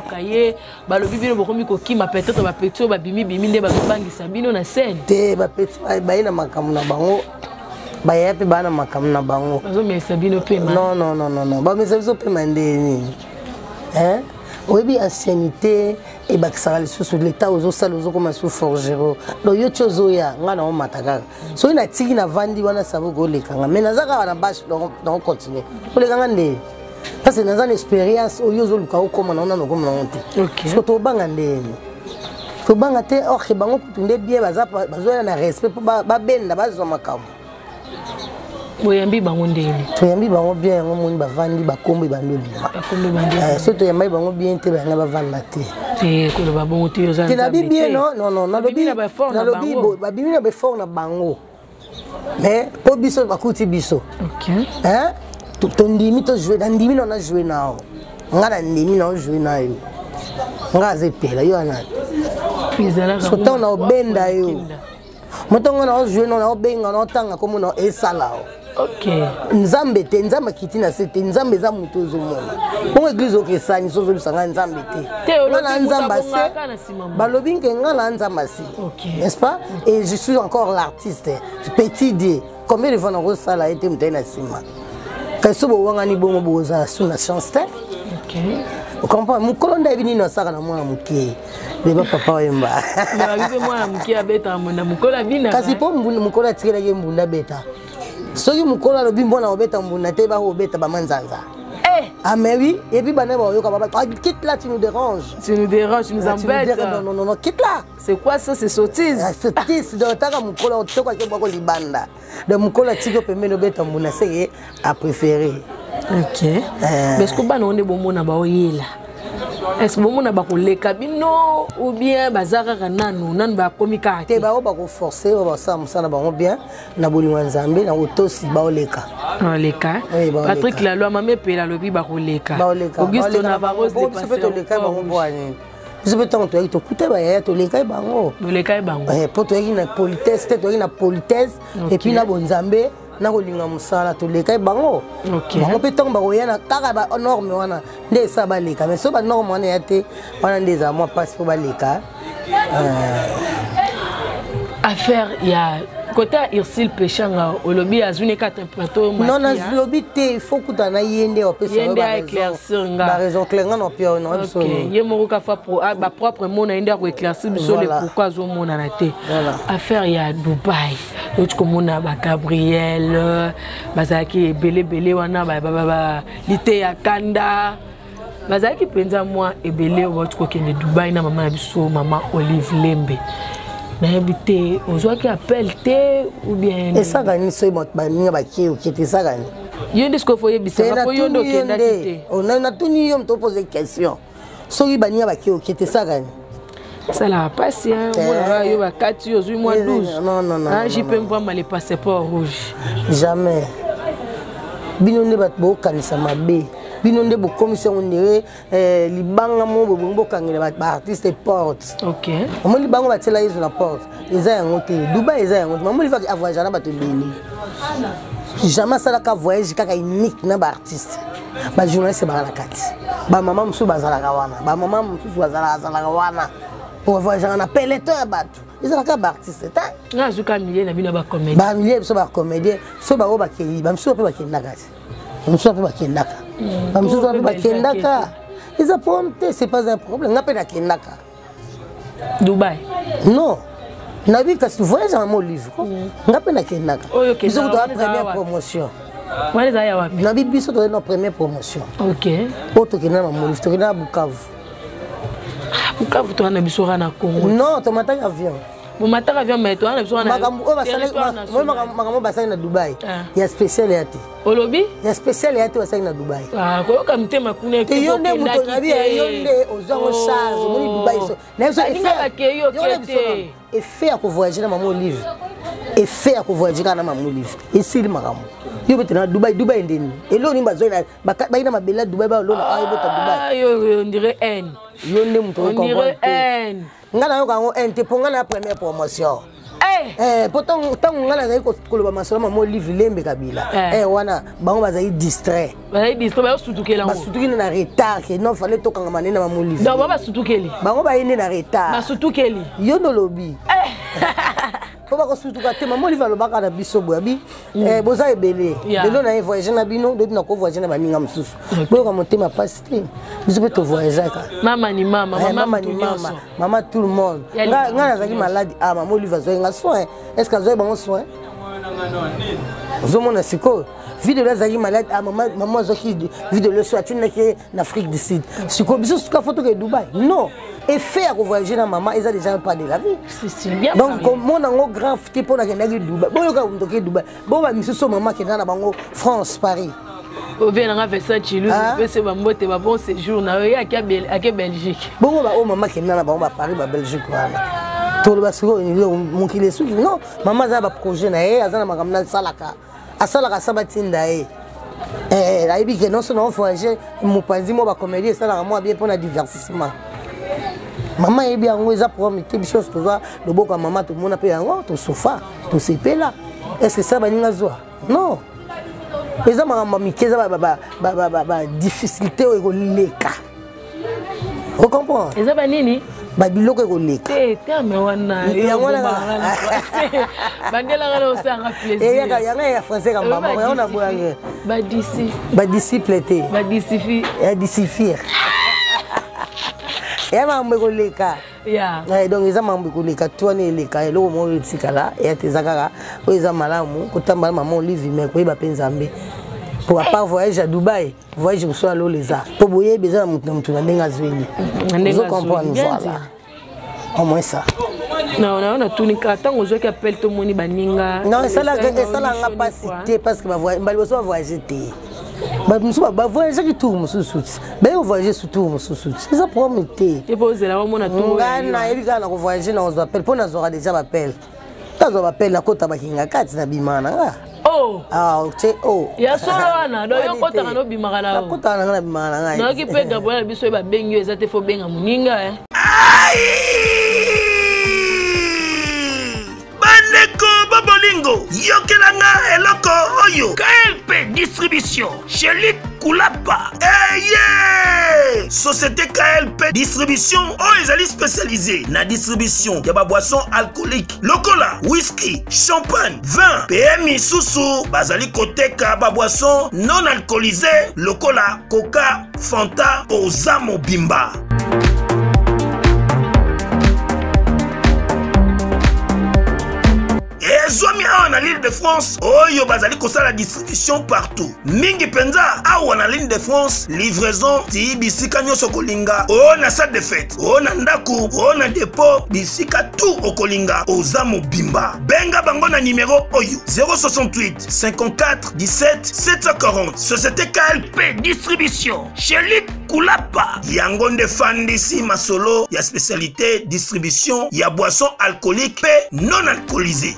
kaye balobi bino bokomi kokima peut-être ba petio ba bimi nde ba bangisa bino na scène. Te ba petio ba ina makamu na bango. Ba yepe bana makamu na bango. Azomesa bino pema. Non. Ba mesa biso pema ndeni. Oyebi ancienneté et bakisaka lisusu l'état ozosala ozokoma su forgero donc yo ti ozoya nga na omata kaka soki natiki navandi wana savo kolekanga mais naza kaka na bashe donc continue kolekanga ndeni parce que naza na expérience oyo ozoluka okoma na ona nokoma nango te so tobanga ndeni tobanga te orke bango kutu nde bie bazoya na respect mpo babenda bazwa makambo boyambi bango ndeni toyambi bango bien yango moni bavandi bakombo ebandi obima so toyambai bango bien te bayanga bavanda te koloba bongo te oza nabi bien non babimi na befort na bango mais mpo biso bakuti biso tondimi tojoue nandimi na ona joue nao nga na ndimi na ojoue na yo nga aza epela yo anani sotango na obenda yo motongo na ojoue na obenga na otanga komona esala o nzambe te nzambe akiti na se te nzambe eza moto ozomona bongo eglise okesani so ozobisanga nzambe te nga na nzambe ase balobi nke nga na nzambe ase n'est-ce pas et je suis encore l'artiste petit die combien de fois na kosala ete motai na nsima kasi so bowangani bongo bozala su na chance te okomprend mokolo nde ayebi nini asaka na mwana moke leba papa oyemba kasi mpo mokolo atikelaki mbunda abeta soki mokolo alobi mbona obeta mbunda te bakobeta bamanzanza mais oui et puis bana bayoka baba quitte là tu nous déranges nous embêtes non quitte là c'est quoi ça c'est sottise donc taka mokolo otoko ke bako libanda de mokolo atiko pembeni obeta mbunda c'est à préférer mais est-ce que bana onde bomona baoyela est-ce que bomona bakoleka bino ou bien bazaka nanu bakomi kaka te bao bako forcer basala mosala bango bien na bolingo nzambe na otosi baoleka Patrick Laloa mame pela lobi bakoleka Auguste Navarro de passer toleka bango bwani biso pe tango toyaki tokuta bayaya toleka bango po toyaki na politesse te toyaki na politesse et puis na bonzambe na kolinga mosala toleka bango bango mpe ntango bakoyana kaka banorme wana nde esa baleka mais so banorme wana ya te wana nde eza mwa mpasi mpo baleka affaire ya côté Ursule Pechanga olobi azune ka plateau non lobi te il faut kutana na yende opesa ba raison claire nga no pio no absolument ye moko ka fa pour ba propre mot na yende ko éclaircir biso le pourquoi zo mona na te affaire ya Dubaï autre comme on a ba Gabriel bazaki belé wana ba lité ya Kanda bazaki penza moi ebele autre ko kende Dubaï na maman na biso maman Olive Lembe na habité ozwa ki appel te ou bien esa gani so ba ninga ba ki o kete sa gani yende sko foye bisanga po yondo kenda te on a tuni yom to poser question so ki ba ninga ba ki o kete sa gani ça la passe moi yo ba 4 yo zui mois 12 non j'y peux me voir les passeports rouges jamais bino ne ba bo kanisa mabe bino nde bo commission ndere libanga mo bo bokangela ba artiste porte mo libango ba tela izo na porte eza yango te Dubaï eza yango mo li va voyager na bato beli jamais ça la ka voyage kaka unique na ba artiste ba journaliste ba la kati ba maman musu bazala ka wana ba maman musu bazala ka wana pour voyager na peloton ya bato eza ka ba artiste ta na zuka millier na bino ba comédien ba millier so ba comédien so ba ba keli ba musu pe ba kendaka musu pe ba kendaka Amsusu ba kendaka. Ils apprennent, c'est pas un problème. N'a pas na kendaka. Dubaï. Non. Na bi kasi voyage en mon livre. N'a pas na kendaka. Ils ont la première promotion. Moi les aya wapi. Na bi biso to na première promotion. OK. Auto kena na mon livre, to kena Bukavu. Bukavu to na biso na Congo. Non, to mataka avion. Bon mataka avion mais to na biso na. Makambo basali na Dubaï. Il y a spécial yati. Olobi? Il y a spécial yati basali na Dubaï. Ah, ko ka mtema kuna ke yonde muto na bi yonde ozango charge moni Dubaï so. Na so effet ke yo kete. Effet à voyager na maman livre. effet ya kovoyager kana mamu livre esili makambo yo bete na Dubai ndeni elo ni bazoina baina mabela Dubai ba lona ayo bota Dubai yo on dirait N yo nde muto on dirait N ngana yo kango NT ponga na première promotion pourtant tant ngana zai koloba masolo mamu livre lembe kabila wana bango bazai distrait ba sutukela ba sutukeli na retard que non fallait to kanga manena mamu livre donc ba sutukeli bango ba yende na retard ba sutukeli yo no lobi Faut pas que surtout quand maman lui va le bac à la biso boabi boza ebele lelo na voyager na bino d'autres na ko voyager na baninga msusu boyo ka monter ma pasité biso peut voyager ka mama ni mama mama tout le monde nga nazaki malade maman lui va zoinga soin est-ce que zoe bon soin zomona siko vidéo là zaki malade maman zoki vidéo le soit une en Afrique du Sud siko biso ka photo que Dubaï non et faire voyager na maman ils ont déjà pas de la vie c'est bien donc mon ango grand fité pour na kenda Dubaï bon ka mtoke Dubaï bon ba miso maman kenda na bango France Paris au bien na Versailles Toulouse c'est ba mbote ba bon séjour na yo à Belgique bon ba maman kenda na bango ba Paris ba Belgique wana to le basiko mon kile sou non maman za ba projet na azana makamna salaka asalaka sabatinda la ibi que non seulement voyager mon panzi mo ba comédie ça la moi bien pour na divertissement. Maman est bien en ça pour mettre des choses toi le beau comme maman tout le monde a payé en ton sofa ton CP là est-ce que ça va ninga zoa non les hommes maman mikeza ba difficulté au leka vous comprenez les hommes nini ba biloko ko leka terme wana yangona bandela ngalo sanga plaisir yanga ya français comme maman on boya ba disciple te ba discifi disciplir et mambo koleka donc ils ont mambo koleka toi ne leka lo mo etikala et tezakaka o eza malamu kotamba maman live mais ko ba penzambe pour part voyage à Dubaï voyage sur lo leza pour boyer besoin mutu na ndenga zweli vous comprenez voilà au moins ça non on a tout ni katango zo ki appelle tout moni baninga non ça la nga pas cité parce que ba voyager té ba musuba ba voyager ki tout mususu ba yo voyager surtout mususu c'est ça pour monter et poser là on a tout ngana ebika na ko voyager na on appelle pour na zora déjà appel tazo appel na kota bakinga kati na bimana nga ya solo wana do yo kota na no bimaka na kota na bimana nga na ki pe gabola biso ba bengi eza te fo benga muninga Bolingo, yokelanga eloko oyo KLP distribution chez Luc Kulapa. Yeah! Société KLP distribution oyo ezali spécialisée na distribution ya ba boissons alcooliques lokola whisky, champagne, vin, PMI susu bazali koteka ba boissons non alcoolisées lokola Coca, Fanta, Ozamo Bimba. Zomi awa na l'île de France, oyo bazali kosala distribution partout. Mingi penza awa na l'île de France, livraison ti bisika nyoso kolinga. O na salle de fête, o na ndaku, o na dépôt, bisika tout okolinga. Ozamo Bimba. Benga bango na numéro oyo 068 54 17 740. Société KLP distribution chez Luc Kulapa. Yango nde fandisi masolo ya spécialité distribution ya boissons alcooliques pe non alcoolisées.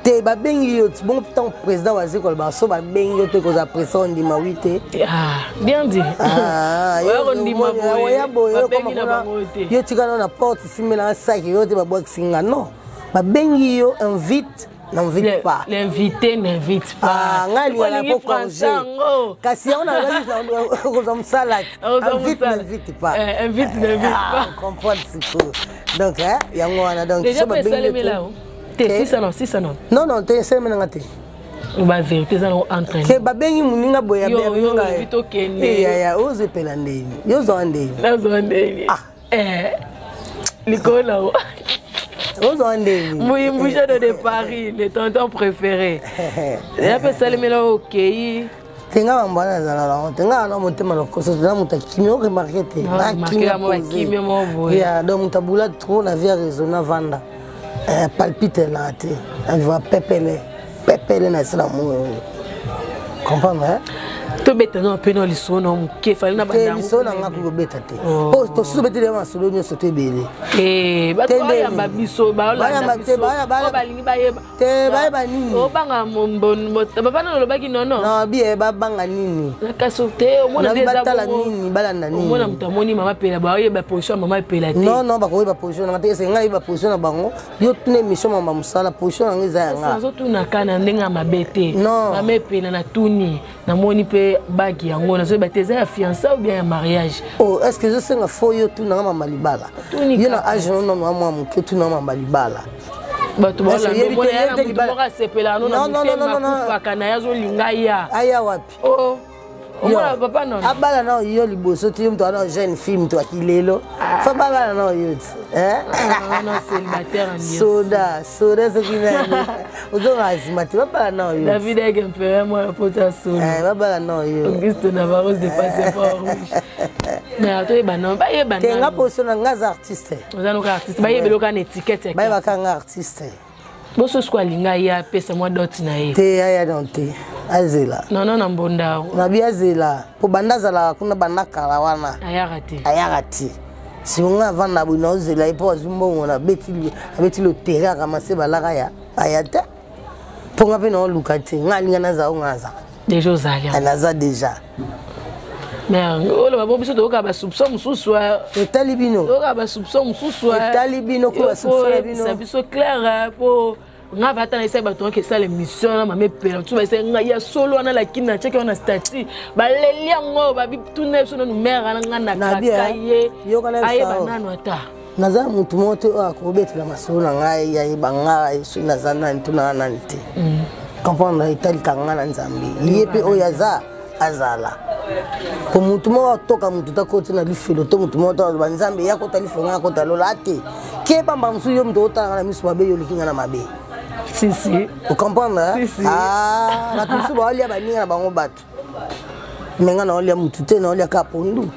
Te ba bengi yo bon temps président wa ziko ba so ba bengi yo te ko za pression ndi ma wite bien dit yo ndi ma boyo yo tika na porte simela saki yo te ba boxinga non ba bengi yo invite n'invite pas. L'invité n'invite pas. Ngali ala po congé. Kasi on a dit comme salade. Invite n'invite pas. Invite n'invite pas. Comprendre ce que. Donc yango wana donc déjà pensé mais là. T'es si ça non. Non, t'es c'est mais ngate. Ba vérité ça entraîne. Ke ba bengi muninga boya yo vito kende. Ya oze pelande. Yo zonde. Na zonde. Nicolas. Mouimoucha de Paris, le tonton préféré. Et après ça, le mélange ok. Tenga mbana zala tenga na motema lokoso na mutakimi o remarquer te ya donc mutabula trop na vie raisonna vanda palpite là te on va pepele na sala mo comprendre to beta no pe no liso no muke fali na banda liso na nga ko beta te oh to so beta ma solo nyo so te bele ba to ya babiso ba la ba balingi ba yeba te ba nini o banga mbon baba na lo baki nono na bi e ba banga nini ka so te o mona deza ba nini balanda nini o mona mutamoni mama pela ba yeba position mama pela te non ba ko yeba position na te se nga yeba position na bango yo tune mission mama musala position nga za nga so tuna kana ndenga mabete mama pela na tuni na moni pe bagi yango na so ba teza ya fiança ou bien ya mariage oh est-ce que je sais nga fo yo tuna mama libala yo na age no mama muke tuna mama libala bato bala mona ya na moko sepela no na muke kana yazo linga ya aya wapi oh Omona papa non. Abala na yo liboso tu mto na jeune fille to akilelo. Fa bala na yo. Non célibataire en bien. Soda ce qui vient. Ozo azimati bala na yo. David Egempere moi pota soda. Bala na yo. Auguste Navarro de passeport rouge. Mais ato banon ba yeba na. Tenga posona ngaza artiste. Ozano ka artiste ba yeba loka na étiquette. Ba yeba ka artiste. Boso swa linga ya pesa moi dot na ye. Te ya donte. Azela. Non na mbonda. Na bi azela. Po bandaza la kuna banaka la wana. Ayagati. Si unga vana buna ozela ipo azumbo na beti lo terra ramase balaka ya. Ayata. Ponga pe na lukati. Ngalinga na za ungaza. Déjà ozali. Anaza déjà. Mais ole babo biso to ka ba soupçon mususwa. Etalibino. To ka ba soupçon mususwa. Etalibino ko soupçon bino. Ça biso clair pour nga vata na isa bato ke sala mission na mame pela tu ba isa nga ya solo na la kina cheke na stati ba leli ngo ba bi tune so no mera nga na kakaye aye banano ata naza mutu moto akobetela masolo na ngai ya ibanga isu nazana ntuna nante comprendre itali kanga na nzambe yepe oyaza azala ko mutu mo toka mutu takoti na lifelo to mutu mo to banzambe yako talifo nga ko talola ate ke bamba musu yo mutu otanga na misu mabe yo likinga na mabe. Si. Vous comprenez? Si. Ah, la tout ça, il y a pas ni na bango batu. Menga na olia mutute na olia kapondu.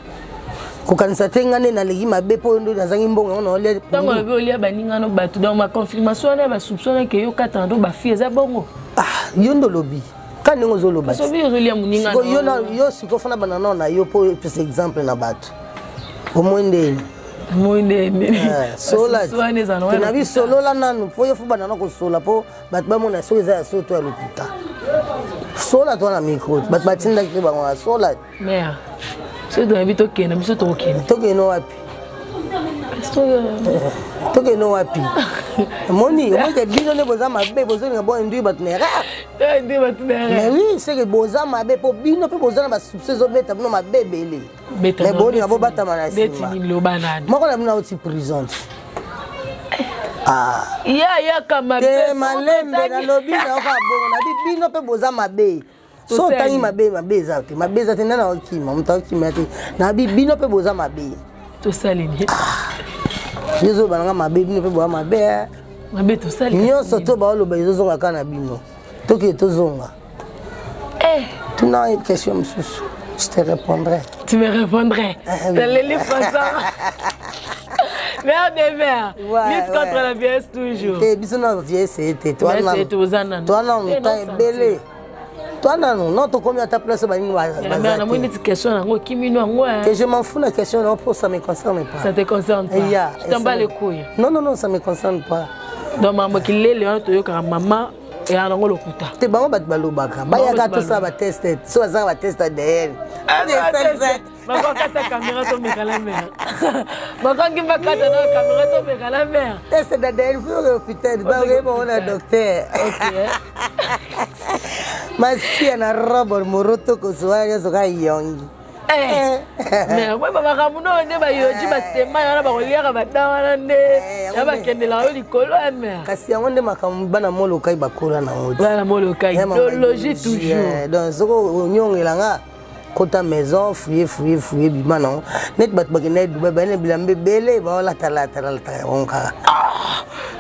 Ko kanisa tenga ne na legi mabe pondo na zangi mbongo na olia. Tango be olia baninga no batu dans ma confirmation na ba soupçonner que yo katando ba fie za bongo. Ah, yondo lobi. Kani ngozo lobi. So bi ozolia muninga no. Yo na yo siko fana banana na yo po exemple na batu. Omwende Moinde sola na bi solo la nanu po yo fuba na ko sola po bat ba mona so za so to alukuta sola to na micro bat batinda ke ba ngwa sola mea so do habito kena biso to keno wapi to keno wapi moni o ke bino ne boza mabe bozo nga bo ndui bat ne mais oui c'est que boza mabe po bino pe boza na ba succès obeta bino mabe bele mais boni nga bo bata manasi beti ni lo banana moko na bino oti prison ya kama te malembe na lobi na ka bongo na bino pe boza mabe so tangi mabe zate nana okima mtakima te na bino pe boza mabe to salini yezo bananga mabe bino pe boza mabe to salini nyonso to ba loba yezo zonga kana bino toki to zonga tu n'as une question monsieur je te répondrai tu me répondrais les français Mère des mères, lutte contre la vieillesse toujours. T'es bisous dans la vieillesse, c'était toi non. Toi non, t'es belé. Toi non, non, tu combien ta place bani wa. Mais on a une question là, qui mino moi. Que je m'en fous la question non pour ça me concerne pas. Ça te concerne pas. Tu t'en bats les couilles. Non, ça me concerne pas. Donc maman qui lé Léon to yo ka maman et en ngolo kuta. Te bango bat balobaka. Ba ya ka to ça ba test. So ça va test derrière. Maman kata caméra to me kala mer. Maman qui va kata na caméra to me kala mer. Test derrière faut l'hôpital. Ba vraiment on a docteur. OK. Masi na robot moroto ko soya so ka yongi. Mais moi baba kamuno ne ba yoji ba stema yana ba koliaka ba dawana ne. Ya ba kendela yo likolo mer. Kasi yango nde makamu bana molo kai bakola na ngoti. Bana molo kai. Logique toujours. Donc soko nyongelanga kota maison fouiller bima non net bat bagene duba bane bilambe bele ba wala tala onka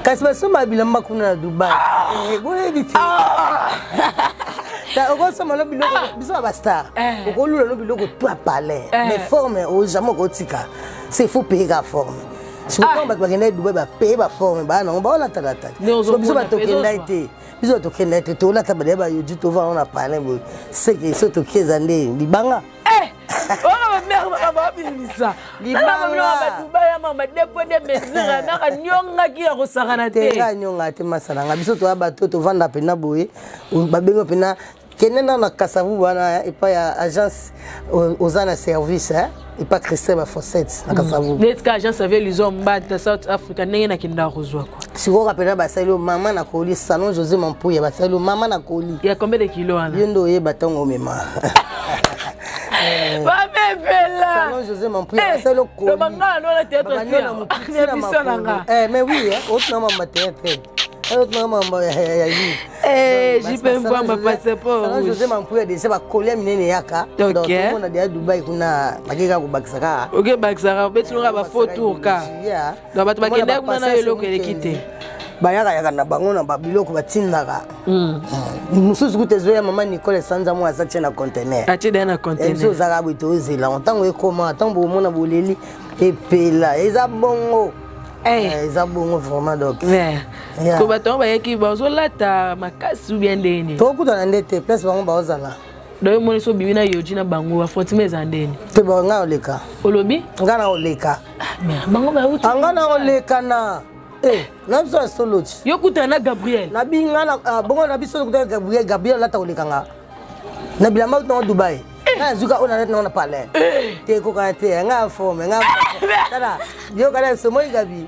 kasi basoma bilamba kuna na Dubai boye biti ta oko sama lo biloko biso ba star oko lula lo biloko toi parler mais forme o jamais kotika c'est faut payer la forme si on bat bagene Dubai ba payer ba forme ba non ba wala tala so biso ba tokenda ite biso tokende te tolata bade bayoji tova on a parlé boy c'est que so tokeza nde libanga oh mère mama bimisa libanga baya mama depo de mesura na nyonga ki ya kosakana te tenga nyonga te masala nga biso to bato tovanda pena boye babengo pena kenena na kasavu wana et pas agence aux ana service et pas Christelle Bafossette na kasavu net ka agence avec les hommes bata South Africa ndenge na kinda kozwa quoi siko kapena basalo mama na koli salon José Mampuya basalo mama na koli ya combien de kilos ana yendo ye batongo mema va me bella salon José Mampuya basalo koli manga no la théâtre mais oui autre nom ma théâtre j'y peux voir ma passeport. Salon José Mampuya déjà ba coller minene yaka. Donc on a déjà Dubaï kuna magika ko bakisaka. OK bakisaka betu nga ba photo ka. Donc bato bakenda kuna na eloko elekite. Bayaka yaka na bango na babiloko batindaka. Mususu kutezoya mama Nicole Sanza mo asache na conteneur. Ache na conteneur. Ezo zaka bito zela ntango ekoma ntango bomona boleli epela eza bongo. Eza bongo vraiment donc. Ko bato bayaki bazolata makasi bien ndeni. To kutana ndete place bango bazala. Do mo so bibina yoji na bango afotime ezandeni. Te banga oleka. Olobi? Ngana oleka. Bango ba uti. Ngana oleka na. Na biso solochi. Yo kutana Gabriel. Na binga na bongo na biso kutana Gabriel lata oleka nga. Na bilamba na Dubai. Na zuka ona net na parler. Te ko ka te nga forme nga. Tala. Yo kala so moi gabi.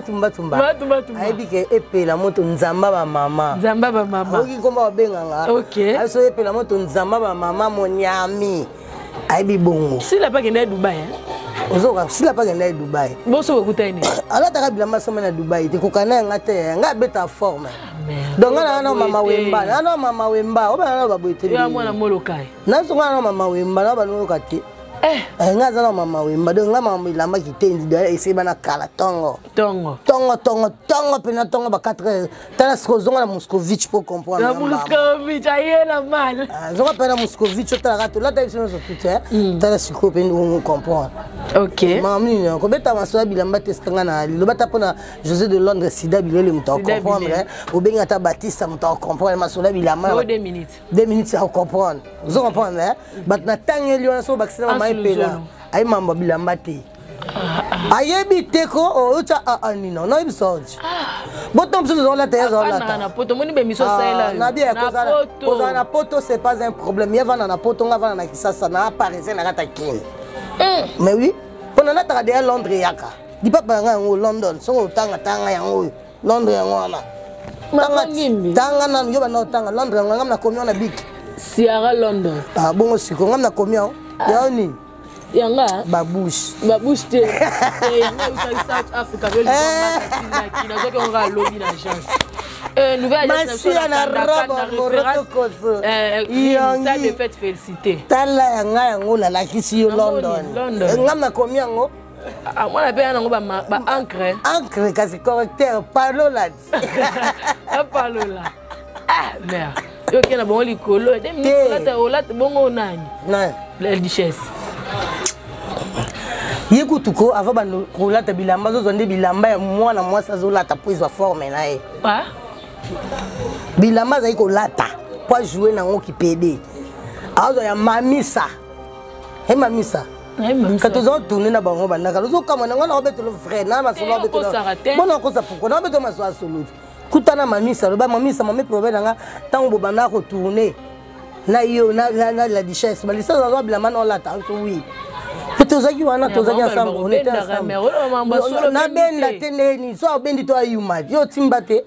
Matumba. Ai bike epela moto nzamba ba mama. Nzamba ba mama. Oki komba benga nga. OK. Ai so epela moto nzamba ba mama monyami. Ai bi bongo. Si la pa kende Dubai Ozoka si la pa kende Dubai. Boso ko kutani. Ala taka bilamba so na Dubai te ko kana nga te nga beta forme. Donc na mama wemba, na mama wemba, oba na baboite. Ya mwana molokai. Na so na mama wemba na ba lokati. Nga za na mama wemba, donc nga mama ilamba kitendi da ese bana kala tongo pena tongo ba 4 heures. Tala skozonga na Moscovitch pour comprendre. Na Moscovitch ayela mal. Zonga pena Moscovitch tala gato la ta biso so tout tala siko pena on comprendre. OK. Mamni ko beta masoa bilamba testanga na lobata pona José de Londres sida bilele muta comprendre. Obenga ta Baptiste muta comprendre masoa bilamba. 2 minutes. 2 minutes à comprendre. Vous comprenez? Bat na tangeli on so bakisema maipela. Ai mamba bilamba te. Ayebi teko o ucha anino no ibisoji. Botom so zo la te zo la ta. Na poto moni be miso saela. Na bien koza na poto c'est pas un problème. Yeva na poto nga na kisasa na parisien na kata kin. Mais oui, pendant la ta de Londres yaka. Di papa nga ngo London so tanga yango Londres yango na. Tanga na yo ba no tanga Londres nga na komi na big. Sierra London. Ah bongo siko nga na komi yaoni. Yanga babouche te yanga uta South Africa le bomba kina zoke on va lobby l'agence nouvelle agence na roba morotokoso ça de fait féliciter tala yanga yango la lakisi yo London ngam na komi yango mwana pe yango ba encre kasi correcteur palola merde yo kena bongo likolo de minutes olata bongo nani la duchesse yekutuko avant bano kolata bilamba zo zonde bilamba ya mwana mwasa zolata po izwa forme na ye bilamba za kolata po jouer nango kipede azo ya mamisa mamisa quand on tourne na bango bandaka zo kama nango na obetolo frère na masolo obetolo bona kosa pourquoi na obetolo masolo solo kutana mamisa lo ba mamisa mame problème nga tango bobanda ko tourner na yo na la duchesse balisa zo bilamba na olata so oui. Tozaki wana tozaki ensemble on était ensemble na benda teneni so bendi to ayuma yo timbate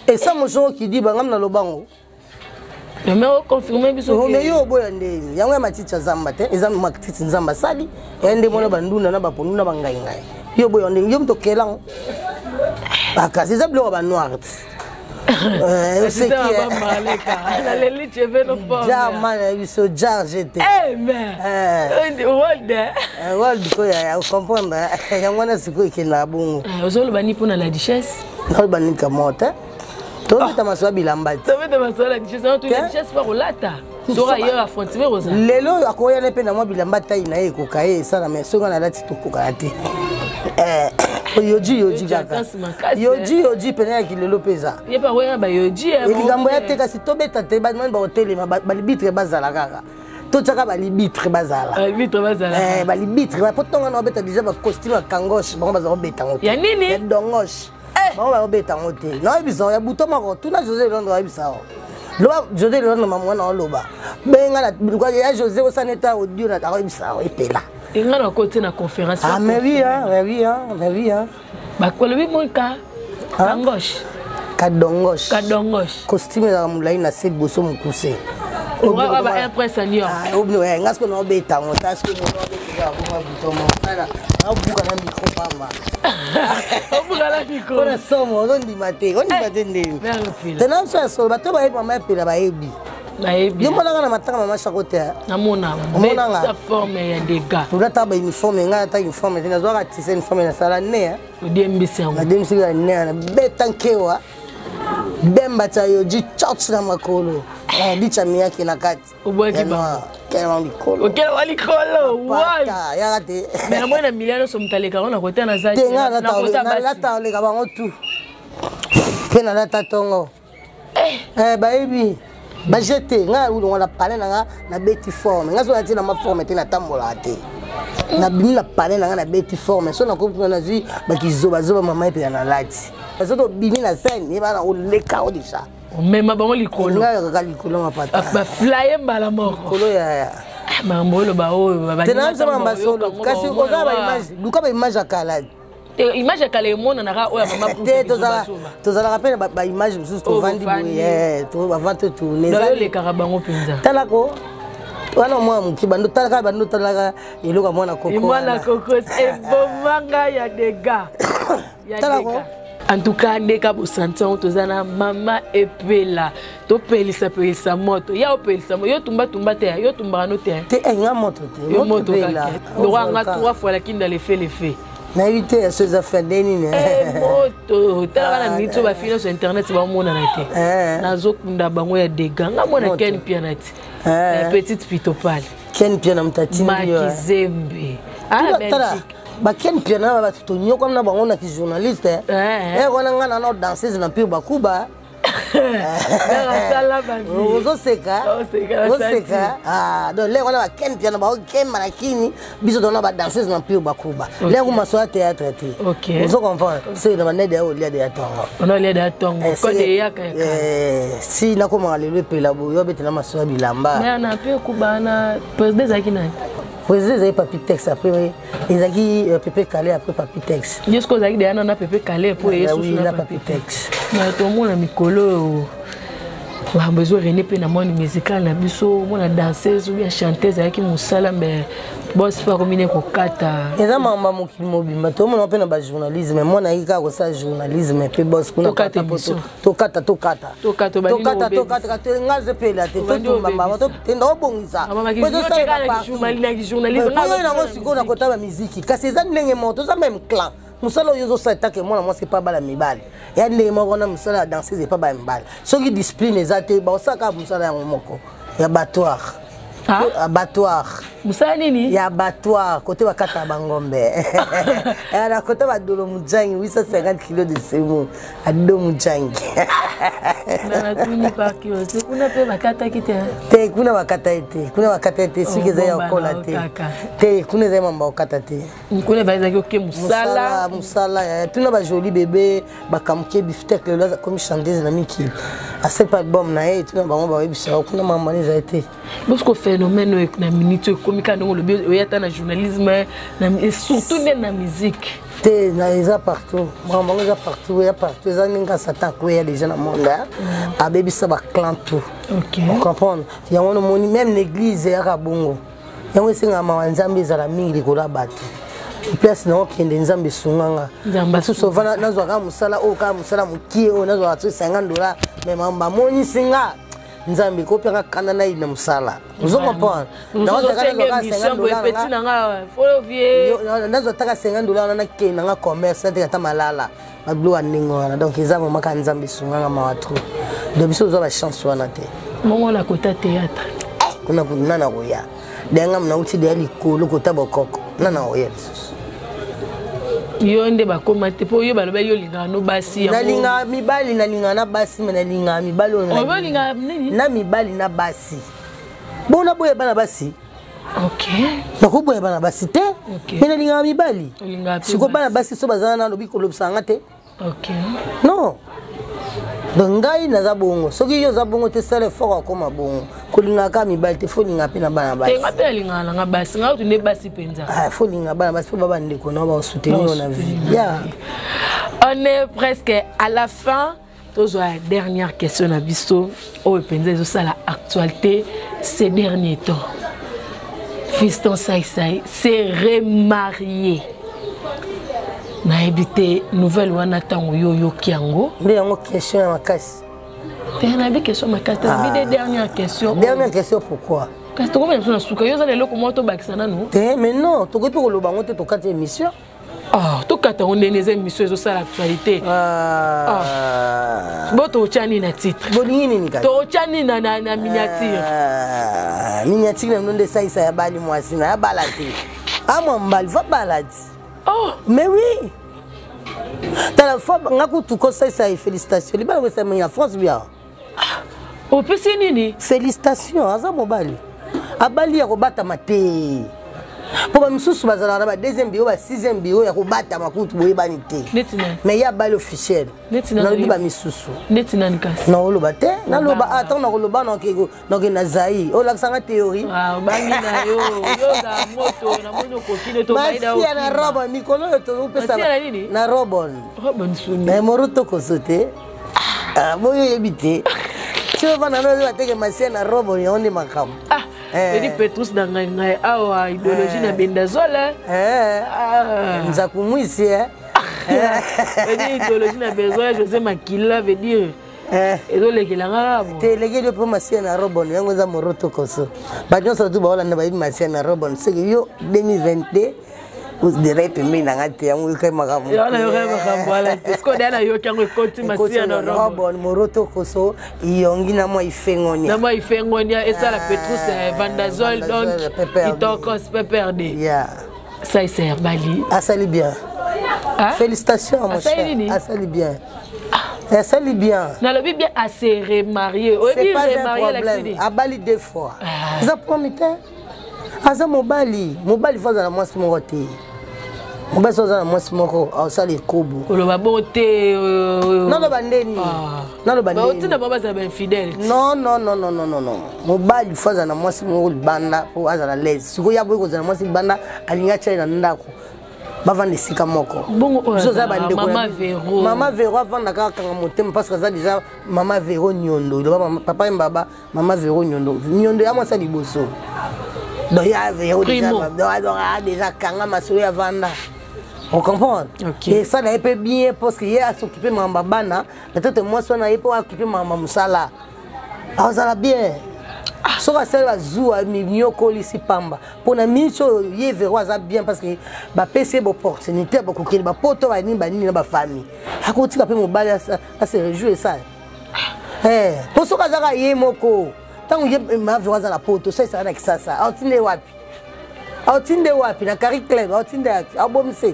et ça mon jour qui dit bangam na lobango mais on confirmer biso mais yo boya ndeni yango matiti zamba te ezam matiti nzamba sali ende mona banduna na baponu na bangai ngai yo boya ndeni yo mtokelang akazi za blo ba noir c'est qui la cheveux no forme jamana biso jarjete world ko ya comprendre yango na siko ikela bongo ozolo bani pona la duchesse no bani kamota to beta maswa bilamba to beta maswa la duchesse to la duchesse pa rolata sora yo affronter rosa lelo akoya ne pe na mwa bilamba tai na ye ko kae sala mais songa na lati to ko kate yoji kaka yoji pene ya kilelo peza ye pa koya ba yoji eligambo ya teka si tobeta te ba mani ba hotelema ba libitre bazala kaka to tsaka ba libitre bazala ba libitre ba potonga na beta déjà ba costume ya kangoche bango baza kobeta ngote ya nini ya dongoche bango ba kobeta ngote na bisa ya buto mako tuna José Londo ya bisa loba José Londo mama na loba benga na kwa ya José osaneta audio na ta bisa epela inga na côté na conférence ah mais oui ba kolobi monka kangoche kadongoche costume ya mulai na se boso mukuse oba ba impressionnier ah obno ya ngasko no beta ngota sko no beta kwa butomo ana abuka na micro pamba obuka la micro ona somo ondi mate ndeni tena so bato ba mama epela ba ebi yo mona na matanga mama chakote namona ta forme ya dega tulata ba uniforme nga ta uniforme tena zo ka tise uniforme na sala ne DMBC na DMBC na beta nkewa bemba cha yoji church na makolo bicha miyake na kati ubwaki ba kela mikolo okela wali kolo wata ya kate mais mwana miliano so mtaleka ona kota na zati na kota basi lata oleka bango tu pena lata tongo baby bajete nga ulonga na pale na beti forme nga so ati na ma forme te na tambola te na bini na pale na beti forme so na ko na zi bakizoba mama epe na lati bazoto bini na scène ye bana oleka odisha mema bango likolo nga ka likolo mapata ba flyer mbala moko kolo ya mambolo ba oyo ba tena sama mbasolo kasi oza ba image luka ba image akala image akala emona na oya mama te tozala rapena ba image mususu to vandi boye to ba vante tourner za le karabango penza talako wana mwa mkiba ndo talaka eloka mwana koko ebomanga ya dega talako en tout cas ndeka bosantion tozana mama epela to pelisa moto ya opelisa yo tumba te yo tumba no te nga moto te yo moto ka do nga 3 fois la kinda le fait na éviter à ces affaires deni moto tala na mito ba fina sur internet ba mona na te nazo kunda bango ya dega nga mona ken pianati petite pitopale ken piana mtatini makizembe Belgique ba ken piana ba tutonyo comme na bango na ki journaliste wana ngana na danseuse na pio bakuba oseka donc leko na ba ken piana ba ken manakini biso dona ba danseuse na pio bakuba leko maso théâtre te vous comprenez c'est na nede ya olia de atongo on olia de atongo ko de yaka si na ko malelo pela bo yo betena maso bilamba mais na pio kubana président zakina président zai Papitex après ezaki Pepe Calais après Papitex jusqu'aux zaki de na Pepe Calais pour yesu na Papitex mais tout monde na mikolo wa besoin René pe na monde musical na biso mona danseuse ou bien chanteuse avec musala mais boss pas combiner ko kata eza mamba mokili mobimba to mona pe na ba journalisme mona ika ko sa journalisme pe boss kuna kata to kata ngaze pe la te to tumba mama to tendo bongisa ko sa na journalisme na ngo siko na kota ba musique kasi eza ndenge moto za même clan musala yozo sa take mona mwasi pa bala mibali ya ndenge mo bona musala danseuse pa ba mibali soki discipline ezate ba osaka musala ya moko ya battoir abattoir musala nini ya abattoir côté bakata bangombe ya côté ba dolo mujangi 850 kg de semo ado mujangi na tuni pa kio se kuna pe bakata kite te kuna bakata ete sike za ya kola te kuna za mamba okata te kuna ba za ke musala ya tuna ba joli bébé bakamke biftek le comme chanteuse na miki a cet album na e tuna ba ba webisa kuna mamba ni za ete parce que phénomène na minute komika ndongo le oyata na journalisme et surtout na musique te na eza partout mamba eza partout eza ninga satan ko ya déjà na monde a bebisa ba clan tout OK on comprend yango no moni même l'église ya kabongo yango singa mawanzambe za la mingi ko la bato place na okende nzambe sunganga basu sovana nazwa ka musala o ka musala mukie o nazwa $50 mais mamba moni singa nzambe ko peka kana na ina musala vous comprenez nazwa taka $50 na ke na commerce na ta malala bablu aningo wana donc ezamo maka nzambe sunganga mawatru de biso zo ba chance wana te mongo la kota théâtre kuna kunana koya denga mna uti de likolo kota bokoko nana oya yo nde bakoma te po yo baloba yo linga no basi na linga mibali na linga na basi na linga mibali on linga nini na mibali na basi bona boye bana basi OK nako boye bana basi te mais na linga mibali siko bana basi so bazana na lobi ko lobsanga te OK non donc ngai naza bongo soki yo za bongo te sala fort akoma bongo kolinga ka mibali te fo linga pe na bana basi te ngape linga na basi ngao tu ne basi penza fo linga bana basi po baba ndeko na ba soutenir na vie ya on est presque à la fin toujours la dernière question na biso o penza zo sala actualité ces derniers temps Fiston Saïsaï s'est remarié na habité nouvelle wana tango yo kiango mais yango question ya makasi na bi question makasi na bi dernière question pourquoi parce que comme on a souka yo za lelo ko moto bakisana no mais non to ko to loba ngote to kati émission to kata on des émissions zo ça l'actualité boto chani na titre bolingi nini kati to chani na miniature miniature na ndonde saisa ya bali mwasi na ya balati mbali va balati mais oui la fois ngaku tu conseil ça félicitations les balles ça mais en France bien au PC nini félicitations aza mobali abali ya kobata mate pour ba misusu bazala na deuxième bio ba sixième bio ya kobata makutu boye bani te mais ya bali officiel na lobi ba misusu netina nikasi na oloba te na loba attends na oloba na kego na na zai o la sanga théorie bangi na yo za moto na mono kopine to baida o na robo mikolo to pesa na robon suni na moroto kosote boyo yebite tu vas na no bateke masia na robon ya onde makam Edi Petrus na ngai awa idéologie na bendazola nza kumwisi edi idéologie na bendazola José Makila veut dire ezolekela ngabo te lekeli po masia na robon yango za moroto koso ba nyonso tu ba olanda ba masia na robon c'est que yo 2022 vous direz que mais ngati yango kai makamu yo na yo kai makamu ala esko dana yo kango ekoti masia na robon moroto koso iyongi na mo ifengoni esa la Petrus Vandazol donc kitoko PPRD ça c'est Bali asali bien félicitations mon cher asali bien asali bien na lobi bien à se remarier c'est pas un problème abali deux fois ça promite aza mobali faza na mwasi moko te mobali faza na mwasi moko asala ekobo oloba bote naloba ndeni otina baba za infidèle non mobali faza na mwasi moko libanda po aza na lese siko ya boye kozala mwasi libanda alinga chai na ndako bavanda esika moko mama Vero avanda kaka motema parce que aza déjà mama Vero nyondo papa et baba mama Vero nyondo ya mwasi liboso donc il y a déjà kanga masolo ya vanda on comprend et ça n'a pas bien parce qu'il y a s'occuper mama bana peut-être moi ça n'a pas occupé mama musala ça va bien so ka sala zua minyo ko lisi pamba pona miso ye Vero ça bien parce que ba PC bo opportunité ba ko kele ba poto ba ni na ba famille akotika pe mobali à se réjouir ça pour so ka zaka ye moko tant que ma Vero za la poto ça na kisasa autinde wapi na Carrie Club autinde wapi abomse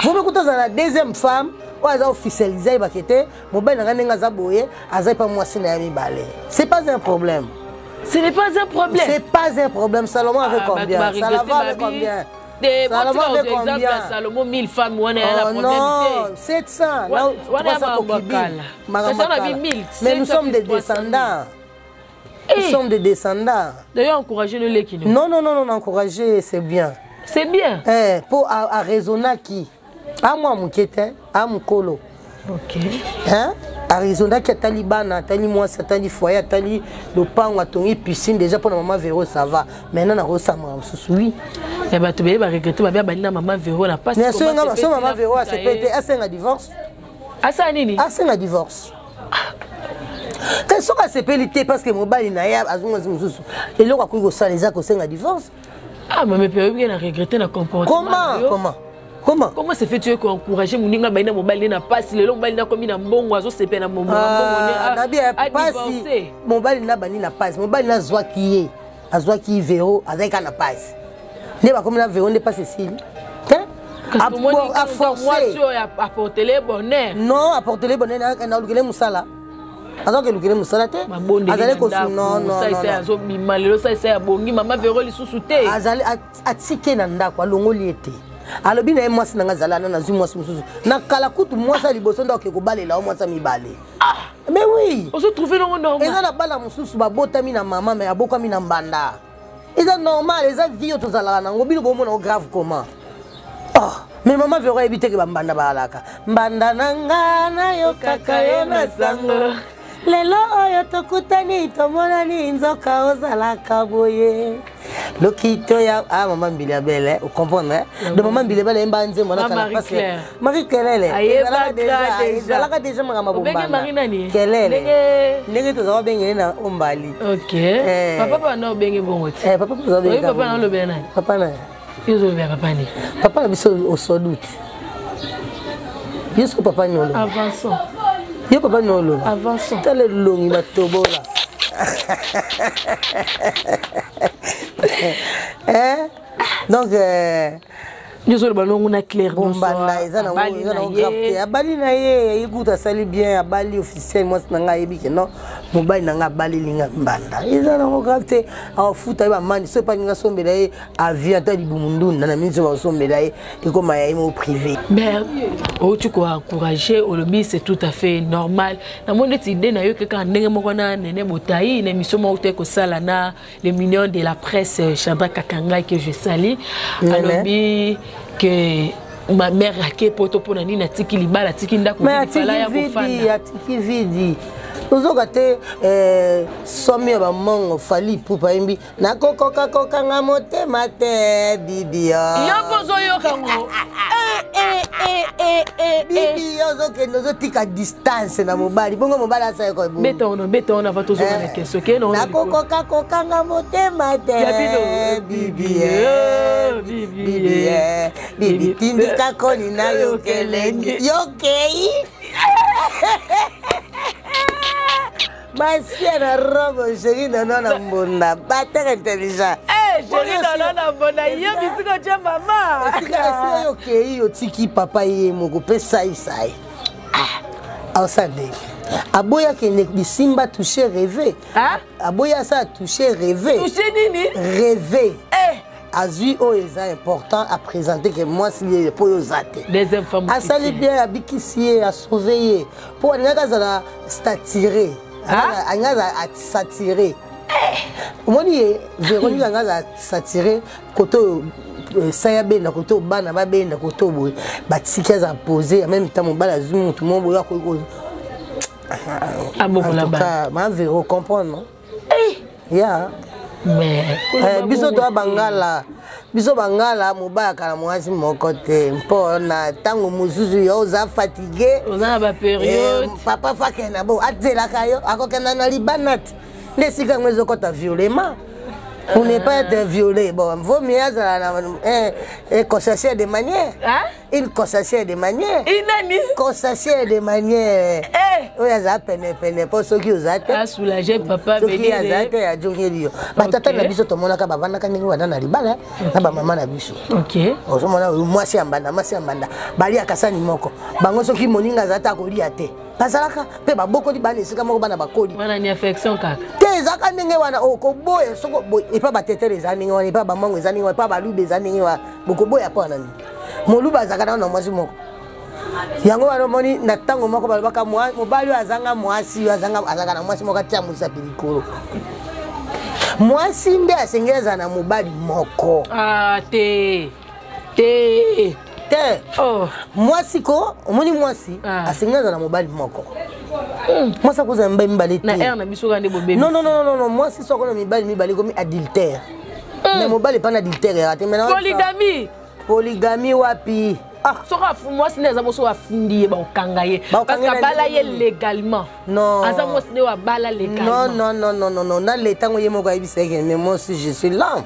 vous me contez la deuxième femme ou aza officialisé ba kete mobali na ngenga za boye aza pa mwasi na mi balé c'est pas un problème. Ce n'est pas un problème. C'est pas un problème. Salomon avec combien? Salomon avec combien? Salomon avec combien? Salomon 1000 femmes. Oh non, 700. Mais nous sommes des descendants. Nous sommes des descendants. D'ailleurs, encourager le lait qui nous. Non, encourager, c'est bien. C'est bien. Pour raisonner qui? À moi, mon kété, à mon colo. Ok. Hein? Arizona qui a Taliban, Tali moi, Tali foyer, Tali le pan, a tongi piscine déjà pour la maman Vero ça va. Maintenant on ressemble oui. Et bah tu vas regretter ma bien banina maman Vero n'a pas. Mais si maman Vero a se pété, a c'est un divorce. Ah ça nini? Ah c'est un divorce. Quand ça s'est pété parce que mobile na ya azunga zumusu. Et là quoi ça les a que c'est un divorce. Ah mais bien a regretter le comportement. Comment c'est fait tu encourager muninga baina mobile na passe le long mobile na komi na mbongo azo sepe na mbongo na bien passe mobile na bani na passe mobile na zwa ki Vero azaka na passe ne ba komi na Vero ne passe ici à forcer. Apporter le bonheur. Non, apporter le bonheur, na lukele musala. Alors que lukele musala te. Azale ko non non. Ça c'est azo bimalelo ça c'est abongi mama vero lisusu te. Azale atike na ndako alongoli ete. Alobi na mwasi nanga zalana na zwi mwasi mususu. Na kala kutu mwasi liboso ndo ke ko balela mwasi mibale. Mais oui. On se trouve non normal. Eza na bala mususu babotami na mama mais abokami na mbanda. Eza normal, eza vie to zalana nango bino bomona o grave comment. Mais maman veut éviter que bambanda balaka. Mbanda nanga na yo kaka yo na sango. Lelo oyo tokutani tomonani nzoka ozalaka boye. Lokito ya maman Mbili belle, vous comprenez? De maman Mbili belle mbanze mona kana parce que Marie-Claire elle déjà mama bomba. Kelele. Ndenge tozo bengene na ombali. OK. Papa na benge bongote. Papa tozo benge. Papa na lo bena. Papa na. Yozo be papa ni. Papa na biso au sodoute. Yoso papa ni olo. Avançons. Yo papa ni olo. Avançons. Tale longi na tobola. Donc nous sommes ballons on a clair bombanda ezana grave abali na ye ikuta sali bien abali officiel moi nanga yebike non mobali nanga abali linga mbanda ezana grave a futa ba mani so pa ninga sombela ye avion ta libumundu na minzo ba sombela ye ekoma ya mo privé mais tu ko encourager au lobby c'est tout à fait normal na monde idée na yo que quand ndenge moko na nene botai na émission mo te ko sala na les millions de la presse Chandra Kakanga que je salue à lobby que ma mère a que poto pour nani na tiki libala tiki ndako fala ya bofanda tiki vidi ozoka te somi ba mongo fali pupa imbi na kokoka kokanga motema te bibi yo bozo yo kango bibi yozo ke nozo tika distance na mobali bongo mobali asa ko beto na vato zo na keso ke no na kokoka kokanga motema te bibi tindika koni na yo kelengi yokei Masia na robo chérie na mbona bataka intelligent chérie na mbona yo bisiko cha mama sika yo kei yo tiki papa ye moko pesa isai ausande aboya ke ne bisimba toucher rêver aboya ça toucher rêver rêver Azui est important à présenter que moi si les poyosate. Des informations. À saluer bien à bikissier à surveiller pour n'aga à s'attirer. À s'attirer. Moi ni Véronique à s'attirer côté sayabe na côté bana ba be na côté boy ba tickets à poser en même temps mon bala zoom tout le monde boya ko ah bon là-bas. Ma Véro comprendre non? Yeah. Mais biso to bangala biso bangala mobaya kana mwasi moko te mpona tango muzuzu yo za fatigué oza ba période papa fakena bo atela kayo akokena na libanat nesika ngwezo kota violemment on n'est pas être violé bon vaut mieux constater des manières une constatation de manières inani constatation de manières oya za pene pour ceux qui osate soulager papa venir azate ya jongeli yo batata na biso to monaka bavanda kaningi wana na libala na ba mama na biso OK ozomona mwasi ambanda bali akasani moko bango soki moninga zata kolia te bazalaka pe baboko di bana esika moko bana bakoli wana ni affection kaka te zaka ndenge wana okoboya soko boy epa batetere ezani wana epa bamango ezani wana epa balube ezani wana bokoboya pa nani moluba zaka na mwasi moko yango wana moni na tango moko balobaka mobali azanga mwasi azanga na mwasi moko tia musa pilikolo mwasi nde asengeza na mobali moko te oh mwasi ko omoni mwasi asengeza na mobali moko mwasi akoza mbali te na na biso kande bobe non mwasi soko na mibali komi adultère mais mobali pas na adultère raté mais polygamie wapi soka mwasi neza boso afundi ba okanga ye parce que bala ye légalement non asa mwasi ne wa bala légalement non na l'état ngo yemo ka ibisa ke mais moi si je suis l'homme.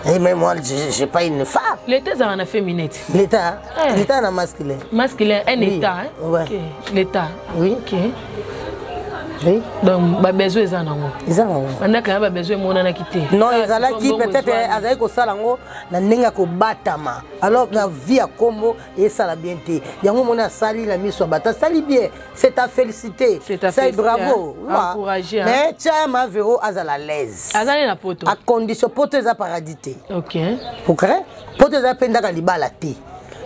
Et même moi, je suis pas une femme. L'État, ça en a féminin. L'État L'État en a masculin. Masculin, un oui. État, hein? Ouais. Okay. L'État. Oui. Ok. Oui. Donc ba besoin eza nango. Eza nango. Bandaka ba besoin monana kité. Non, ezalaki peut-être azali ko sala ngo na ndenga ko batama. Alors na vie à Kombo et ça la bien té. Yango mona sali la miso bata sali bien. C'est ta félicité. C'est bravo. Encourager. Mais tia ma véro azala l'aise. Azali na poto. À condition poto eza paradité. OK. Pourquoi? Poto eza penda ka libala té.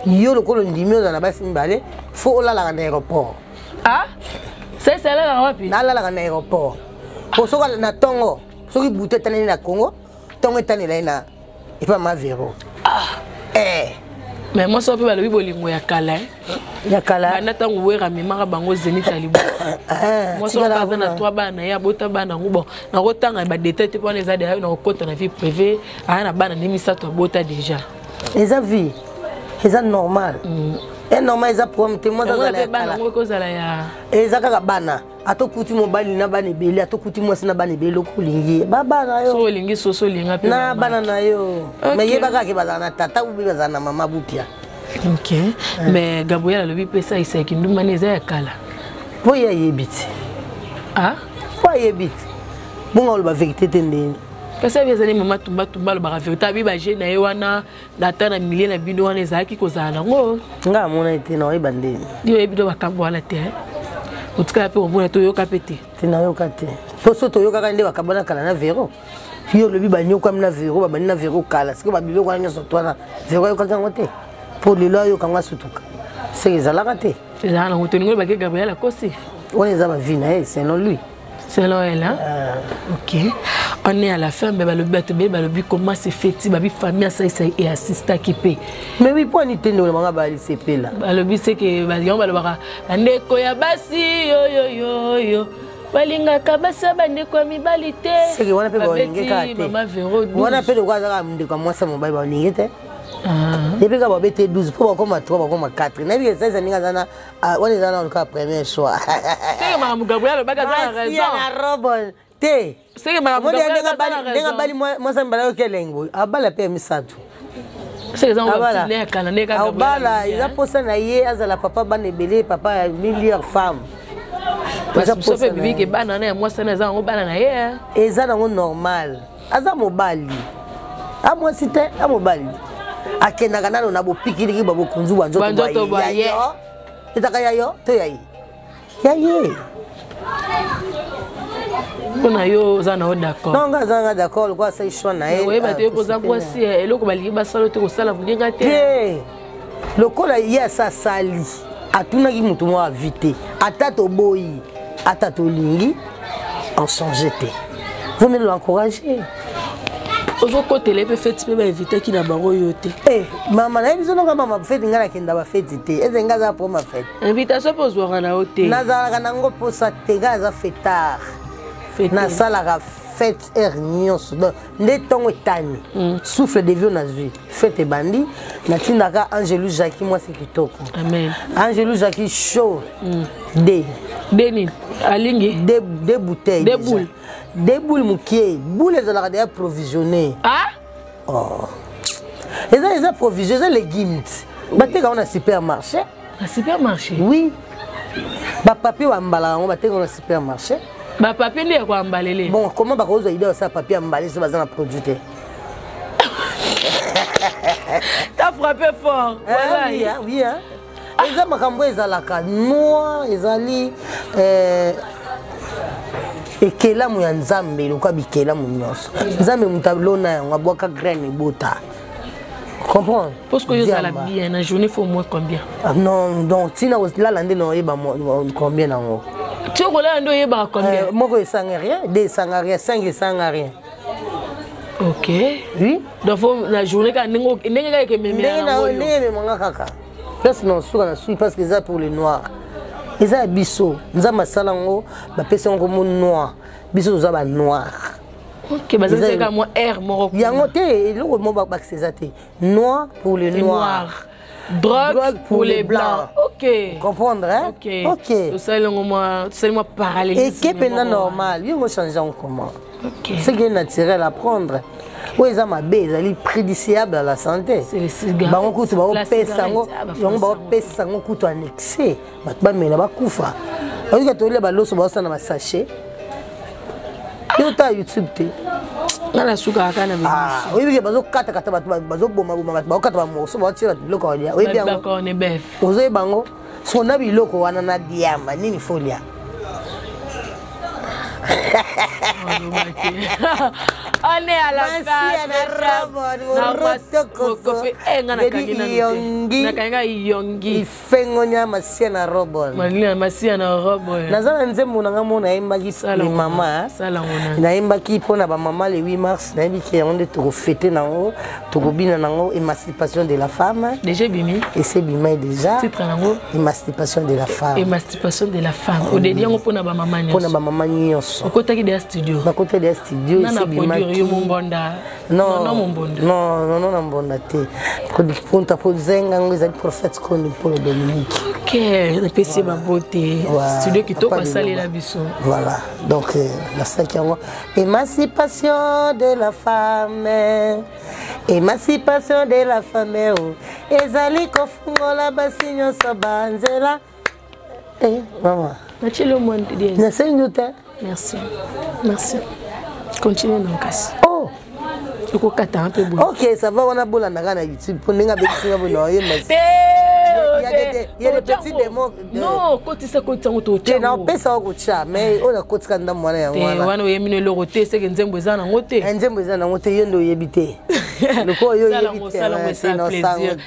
Yo le kolo ndimio za na basi mbale, faut la na aéroport. Ah? C'est là la wapi? Na la na aéroport. Pour soka na tongo, soki bouté tani na Congo, tongo tani la na et pas ma véro. Ah. Mais moi ça peut balobi bolingo ya kala. Ya kala. Bana tango wera memaka bango Zénith alibo. Moi ça pas na toi bana ya bota bana ngo na kotanga ba détail te pour les aider na kota na vie privée, na bana nimisa to bota déjà. Les avis. C'est normal. Et normal, ils ont témoin dans la et ils ont bana. A to kuti mobile na bana beli, a to kuti mo sina bana beli okulingi. Baba na yo. So lingi soso linga pe. Na bana na yo. Mais yeba ka bazana tata ou bazana mama bupia. OK. Mais Gabriel le bi pesa isaki ndumani za yakala. Po ya yebiti. Ah? Po yebiti. Bonga lo ba vérité tendeni. Parce que les maman tumba le ba vérité abi ba je na yewana data na millier na bino wana ezaki kozala ngo. Nga mona ite na ebande. Yo ebido bakambo ala te. Utika pe omona to yoka pete. Tina yoka te. Poso to yoka kande bakabana kala na véro. Yo le bi ba nyoka na véro ba bani na véro kala. Sike ba bibe kwa nyoso to na véro yoka kango te. Pour le loyo kanga sutuka. C'est ezalaka te. Ezala ngo toningo ba ke Gabriel akosi. On les a ma vie na selon lui. Selon elle, hein? OK. On est à la fin, mais le but comment c'est fait, la famille ça et assista qui paye. Mais oui, pour n'était nous le manga bali c'est là. Le but c'est que on va le voir. Ndeko ya basi yo yo. Balinga kabasa bandeko mibalite. C'est que on appelle balinga kate. Maman Véro. On appelle le quoi ça ndeko moi ça mon bail balinga te. Depuis que Babé était 12, pour comme 3, comme 4. N'a vu que ça, on est dans le cas premier choix. C'est que Mme Gabriel, le bagage a raison. C'est que Mme Gabriel, moi, ça me balade au lingo. Ah, bah, la paix, mais ça tout. C'est que ça, on va dire que ah, bah, là, il a posé un aïe, la papa, banébélé, papa, a milliard femmes. Parce que ça fait bébé que banane, moi, ça n'est pas un banane. Et ça, c'est normal. Aza mobali. Ah, moi, c'était un mobali. Akena kana na bo pikiri ba bo kunzu wa nzoto ba ye itaka yayo to yayi yayi kuna yo za na d'accord non nga za d'accord quoi c'est choix na oui ba te poza kwa si eloko ba liba salo te ko sala vulinga te le kola ya sa sali atuna ki mutu mo invité atato boyi atato lingi en changer te vous me l'encourager. Ozo côté les fêtes peut éviter qui na bango yote. Eh maman na biso no maman fête ngala kenda ba fête te. Ezenga za pour ma fête. Invitation pour zo na hotel. Na za kana ngo posa te ga za fêtard. Na sala ga fête nyonso. Nde tongo tani. Souffle de vie na vie. Fête bandi na tindaka Angelou Jackie moi c'est kitoko. Amen. Angelou Jackie chaud. Des Denis alingi des bouteilles. Des boules. Des boules moukier, boules elles ont déjà provisionné. Ah? Oh. Elles ont provisionné les légumes. Battez quand on a supermarché. Un supermarché? Oui. Bah papier ou emballage, on battez quand on a supermarché. Bah papier n'est quoi emballé? Bon, comment bah vous avez idée ça papier emballé c'est basé dans la produit. T'as frappé fort. Oui, oui. Elles ont macambo elles ont la noix, elles ont ekelamu ya nzambe loka bikelamu nyonso nzambe mutablo na yango abwaka graine bota comprendre parce que yo la bien na journée faut moins combien non donc tina la lande no yeba combien nango tu rola ndo yeba combien moko esanga rien deux sanga rien cinq esanga rien OK oui donc la journée ka ndenge ka ke meme na ndenge manga kaka parce non suka na sui parce que ça pour les noirs. Les abisso, nous avons salango, ba personne comme noir, biso nous avons noir. OK, bah c'est comme moi air morocco. Yango te, le mot ba c'est ça te. Noir pour les noirs. Drogue pour les blancs. OK. Comprendre hein? OK. OK. C'est moi parallèle. Et qui est normal, il faut changer en comment. OK. C'est qui est naturel à prendre. Oui, ça m'a bé, ça est préjudiciable à la santé. C'est les cigares. Bah on coûte, bah on pèse sango, on va pèse sango coûte en excès. Bah mais là bas koufa. oyi ka tolia baloso baosana ba sachet yo ta YouTube te ngana suka kana be oyi bike bazokata kata bato bazoboma boma bato bakata ba moso baotira biloko walia oyi bien d'accord on est bef ozoyi bango sona biloko wana na diamba nini folia on est à la ifengonya masia na robon nazala nzembo nanga mona yembaki mama nayembaki mpona bamama le 8 mars nayebiki yango nde tokofete nango tokobina nango émancipation de la femme déjà bimi ese bimai déjà titre nango émancipation de la femme émancipation de la femme odedi yango mpona bamama nyonso okotaki de studio bakota de studio ese bimaki non na mbonda te ponta pozenga ngo ezali prophète koni pour Dominique OK napesi babote studio kitoko asalela biso voilà donc la cinquième émancipation de la femme émancipation de la femme ezali kofungola basi nyonso banzela maman nachelo monde bien nasenyo te merci continue donc oh ok ça va on a beau la na YouTube pour ninga bekisinga bono yemasi il y a des petits démons non côté ça côté on te na pesa ko cha mais on a kotika ndambo wana yango wana wana yemine loko te c'est que nzembo eza na ngote nzembo eza na ngote yendo yebite loko yo yebite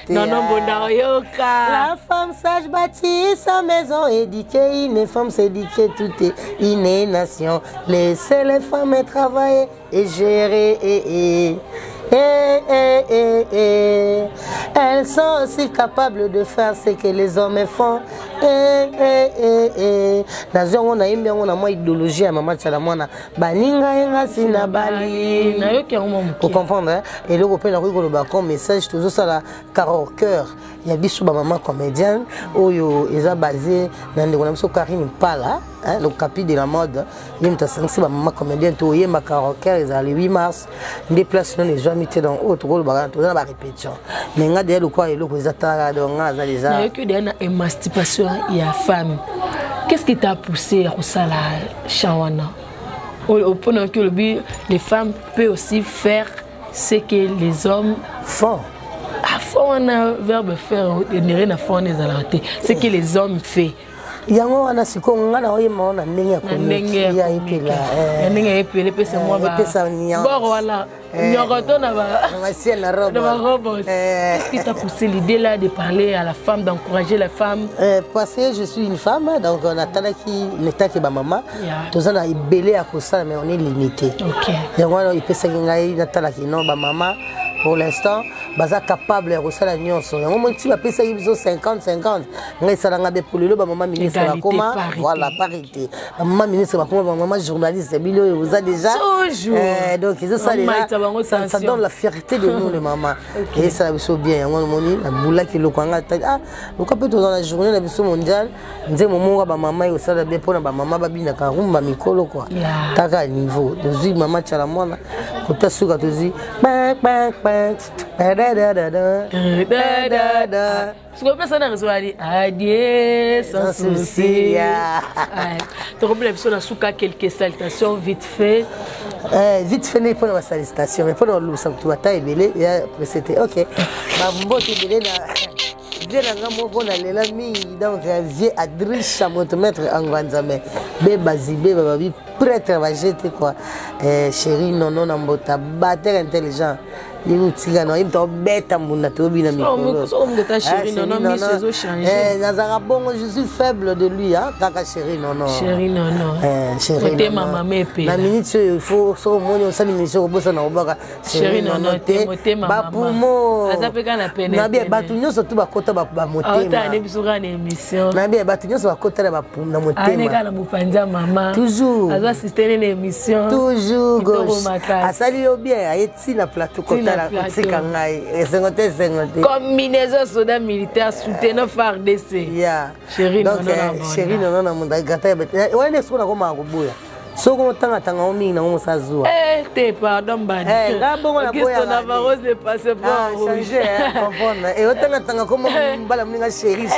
non bonda yoka la femme sage bâtit sa maison éduquée une femme s'éduquer tout est une nation laissez les femmes travailler et gérer elles sont aussi capables de faire ce que les hommes font. Nazo on a imbi on a moi idéologie à maman tchala mwana baninga yenga sina bali. Na yo ki on pour comprendre hein? Et le repère la rue le bacon message toujours ça la car au cœur. Il y a biso ba maman comédienne oyo eza basé dans de konamso Karim Pala hein le capi de la mode. Yemta sansi ba maman comédienne to yema car au cœur ils le 8 mars déplacement les gens mis dans autre rôle ba to na ba répétition. Mais nga de le quoi et le ko ezata donc nga za déjà. Na yo ki de na émancipation il y a femme. Qu'est-ce qui t'a poussé à ça la chawana? Pendant que les femmes peuvent aussi faire ce que les hommes font. À fond, on a verbe faire, ce que les hommes font. yango wana siko ngana oyema ona ndenge ya ndenge ya ipela ndenge ipela pesa moi ba pesa nya bon voilà nyokoto na ba masie na robe qu'est-ce qui t'a poussé l'idée là de parler à la femme, d'encourager la femme? Parce que je suis une femme, donc on a talaki l'état que ba maman tous on a belé à ça mais on est limité. OK yango il peut ça ngai na talaki non ba maman pour l'instant baza capable de resala nyonso yango monti ba pesa yibizo 50-50 ngai salanga be pour le ba maman ministre ba koma voilà parité maman ministre ba koma maman journaliste bilo vous a déjà donc ils ça déjà ça donne la fierté de nous les mamans et ça biso bien yango moni na bula ki lokanga ah lokape to dans la journée na biso mondiale nzemo monga ba maman yo sala be pona ba maman ba bina ka rumba mikolo quoi taka niveau de maman tchala mwana kota suka tozi ce qu'on peut s'en résoudre adieu sans souci. Tu rappelles que on a souka quelques salutations vite fait. Vite fait pour la salutation mais pour le sanctuaire et belé c'était OK. Ba mbote belé na Dieu n'a pas na lela mi donc vieux Adriche à mon maître Angwanzame be bazibé babi prêtre va jeter quoi chérie non na mbota batteur intelligent. Il tira non il doit bête mbuna to bina mikolo chérie non mais c'est changer nazara bongo je suis faible de lui hein taka chérie non chérie non chérie maman mepe na minute il faut so moni osali mission bosa na obaka chérie non te ba pumo azapeka na pene na bien batu nyonso tu bakota ba motema ata ne bisura na émission na bien batu nyonso bakota na na motema ane kana mupanza mama toujours azo assister na émission toujours gauche asali yo bien ayeti na plateau kota combinaison soda militaire soutenu FARDC. Chérie non na munda gata ouais ne sona koma kubuya soko motanga tanga omingi na ngo sazwa te pardon bani nga bongo na boya Augusto Navarros le passeport changer comprendre et otanga tanga comme mbala mninga chérie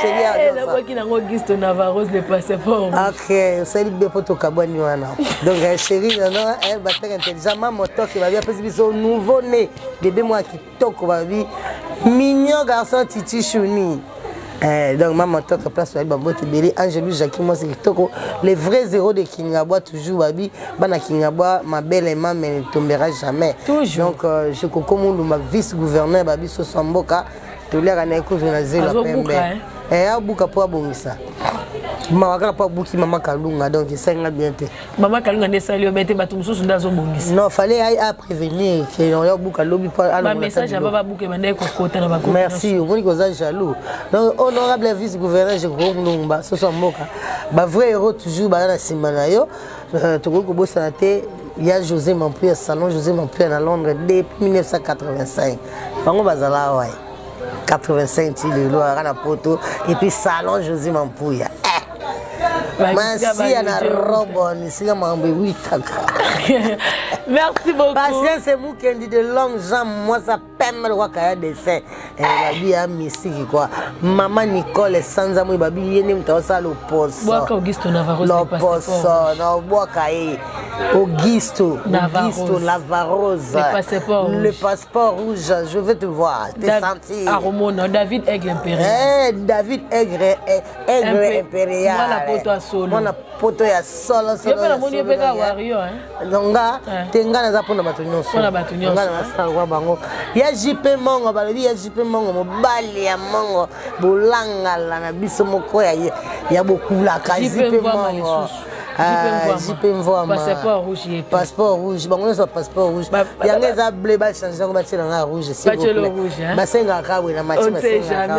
la quoi qui na Augusto Navarros le passeport ok sali be poto kabwani wana donc chérie non batanga intelligent maman toke ba bien pesi biso nouveau né bébé moi kitoko ba bi mignon garçon titi chouni. Donc maman toque place sur Bambote Bélé, Angélou Jackie moi c'est kitoko les vrais héros de Kingabwa toujours babi bana Kingabwa ma belle maman ne tombera jamais toujours. Donc je comme ma vice-gouverneur babi so Samboka to lera na écoute na zela pembe abuka po abongisa mama pas buki mama Kalunga donc ça nga bien te mama Kalunga ne sali obete batu mususu ndazo bongisa non fallait à prévenir que on buka lobi pas ma message ava buke bande ko kota na bako merci on ko za jaloux donc honorable vice-gouverneur je Ngumba so Samboka ba vrai héros toujours ba na simana yo to ko bossa te il y a José Mampuya salon José Mampuya à Londres depuis 1985 bango bazala ouais 85 il est à la poto et puis salon José Mampuya merci à la robe ici la mambe oui merci beaucoup patience c'est moi qui dit de longues jambes moi ça peine le roi kaya dessin babi a missi quoi maman Nicole Sanza moi babi yene mta ça le poste boaka Augusto Navarros le poste non boaka Augusto Navarros le passeport rouge je veux te voir te sentir Aromona David Aigle impérial David Aigle impérial voilà poto à solo mona poto ya solo yepela moni peka wario donga tenga na zapona bato nyonso nga na star wa bango ya JP Mongo balobi ya JP Mongo mobali ya Mongo bolangala na biso moko ya bokulaka JP Mongo JP Mvoma passeport rouge bango nyonso passeport rouge yango eza bleu ba changer ngo batie na rouge c'est rouge basenga kabwe na mati basenga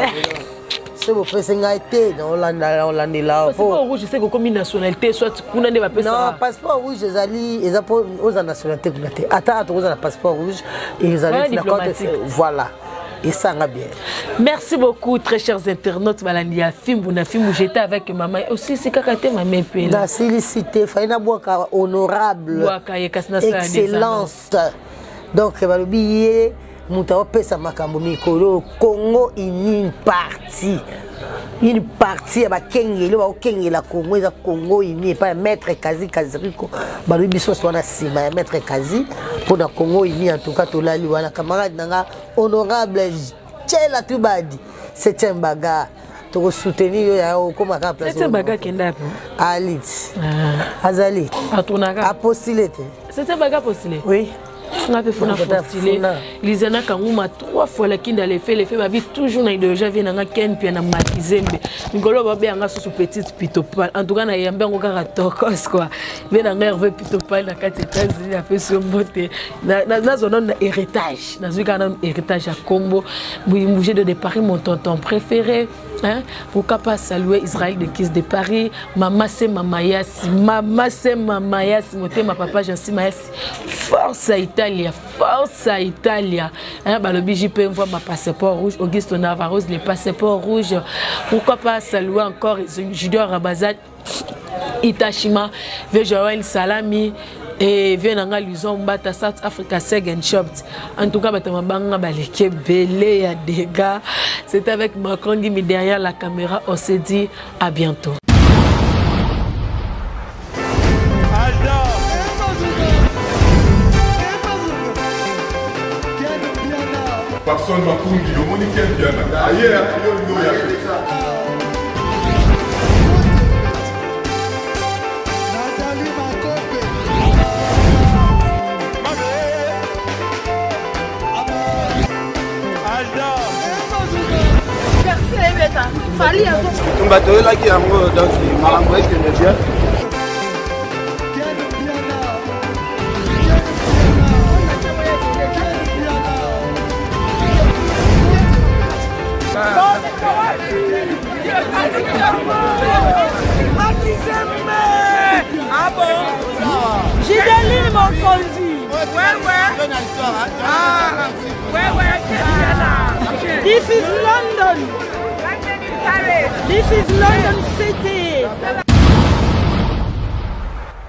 c'est beau presenga été dans Hollande là passeport rouge c'est comme une nationalité soit kuna ne va pas non passeport rouge ezali eza pour aux nationalités kunate ata to za passeport rouge ezali na compte voilà et ça va bien. Merci beaucoup très chers internautes Balandia Fimbu na Fimbu j'étais avec maman aussi c'est kakate ma mépé la félicité faina boaka honorable excellence donc balobi Moutawa pesa makambo mikolo Congo une partie ba kengele ba kengela Congo eza Congo ini pas maître Kazi Kaziriko ba biso so na sima ya maître Kazi pour na Congo ini en tout cas to lali wana camarade nanga honorable Chela Tubadi 7e baga to soutenir ya koma ka place 7e baga kenda alit azali atunaka apostolete 7e baga postulé oui on a fait postulé Lizana Kanguma 3 fois la kinda les fait ma vie toujours na idéologie vient na ken puis na Makizembe ngolo ba be anga sous petite pitopal en tout cas na yamba ngokaka tokos quoi vient na nerveux pitopal na kati États-Unis a fait sur beauté na zone na héritage na zuka na héritage à Combo bouger de Paris mon tonton préféré hein pourquoi pas saluer Israël de Kiss de Paris maman c'est Mamayasi ma papa Jansi Mayasi force à Italia hein balobi JP voit ma passeport rouge Augusto Navarros les passeports rouges pourquoi pas saluer encore Junior Rabazat Itashima Joël Salami et Vienanga Luzon Mbata South Africa Second Shop. En tout cas, Batamabanga Baleke Belé à dégâts. C'est avec Macron qui met derrière la caméra. On se dit à bientôt. Personne m'a conduit, au monde qui est bien. Ailleurs, il y a on va te là qui est en gros donc il m'a envoyé que le bien. Ah bon? Gideline mon conduit. Ouais. Ah, ouais. This is London. This is London City.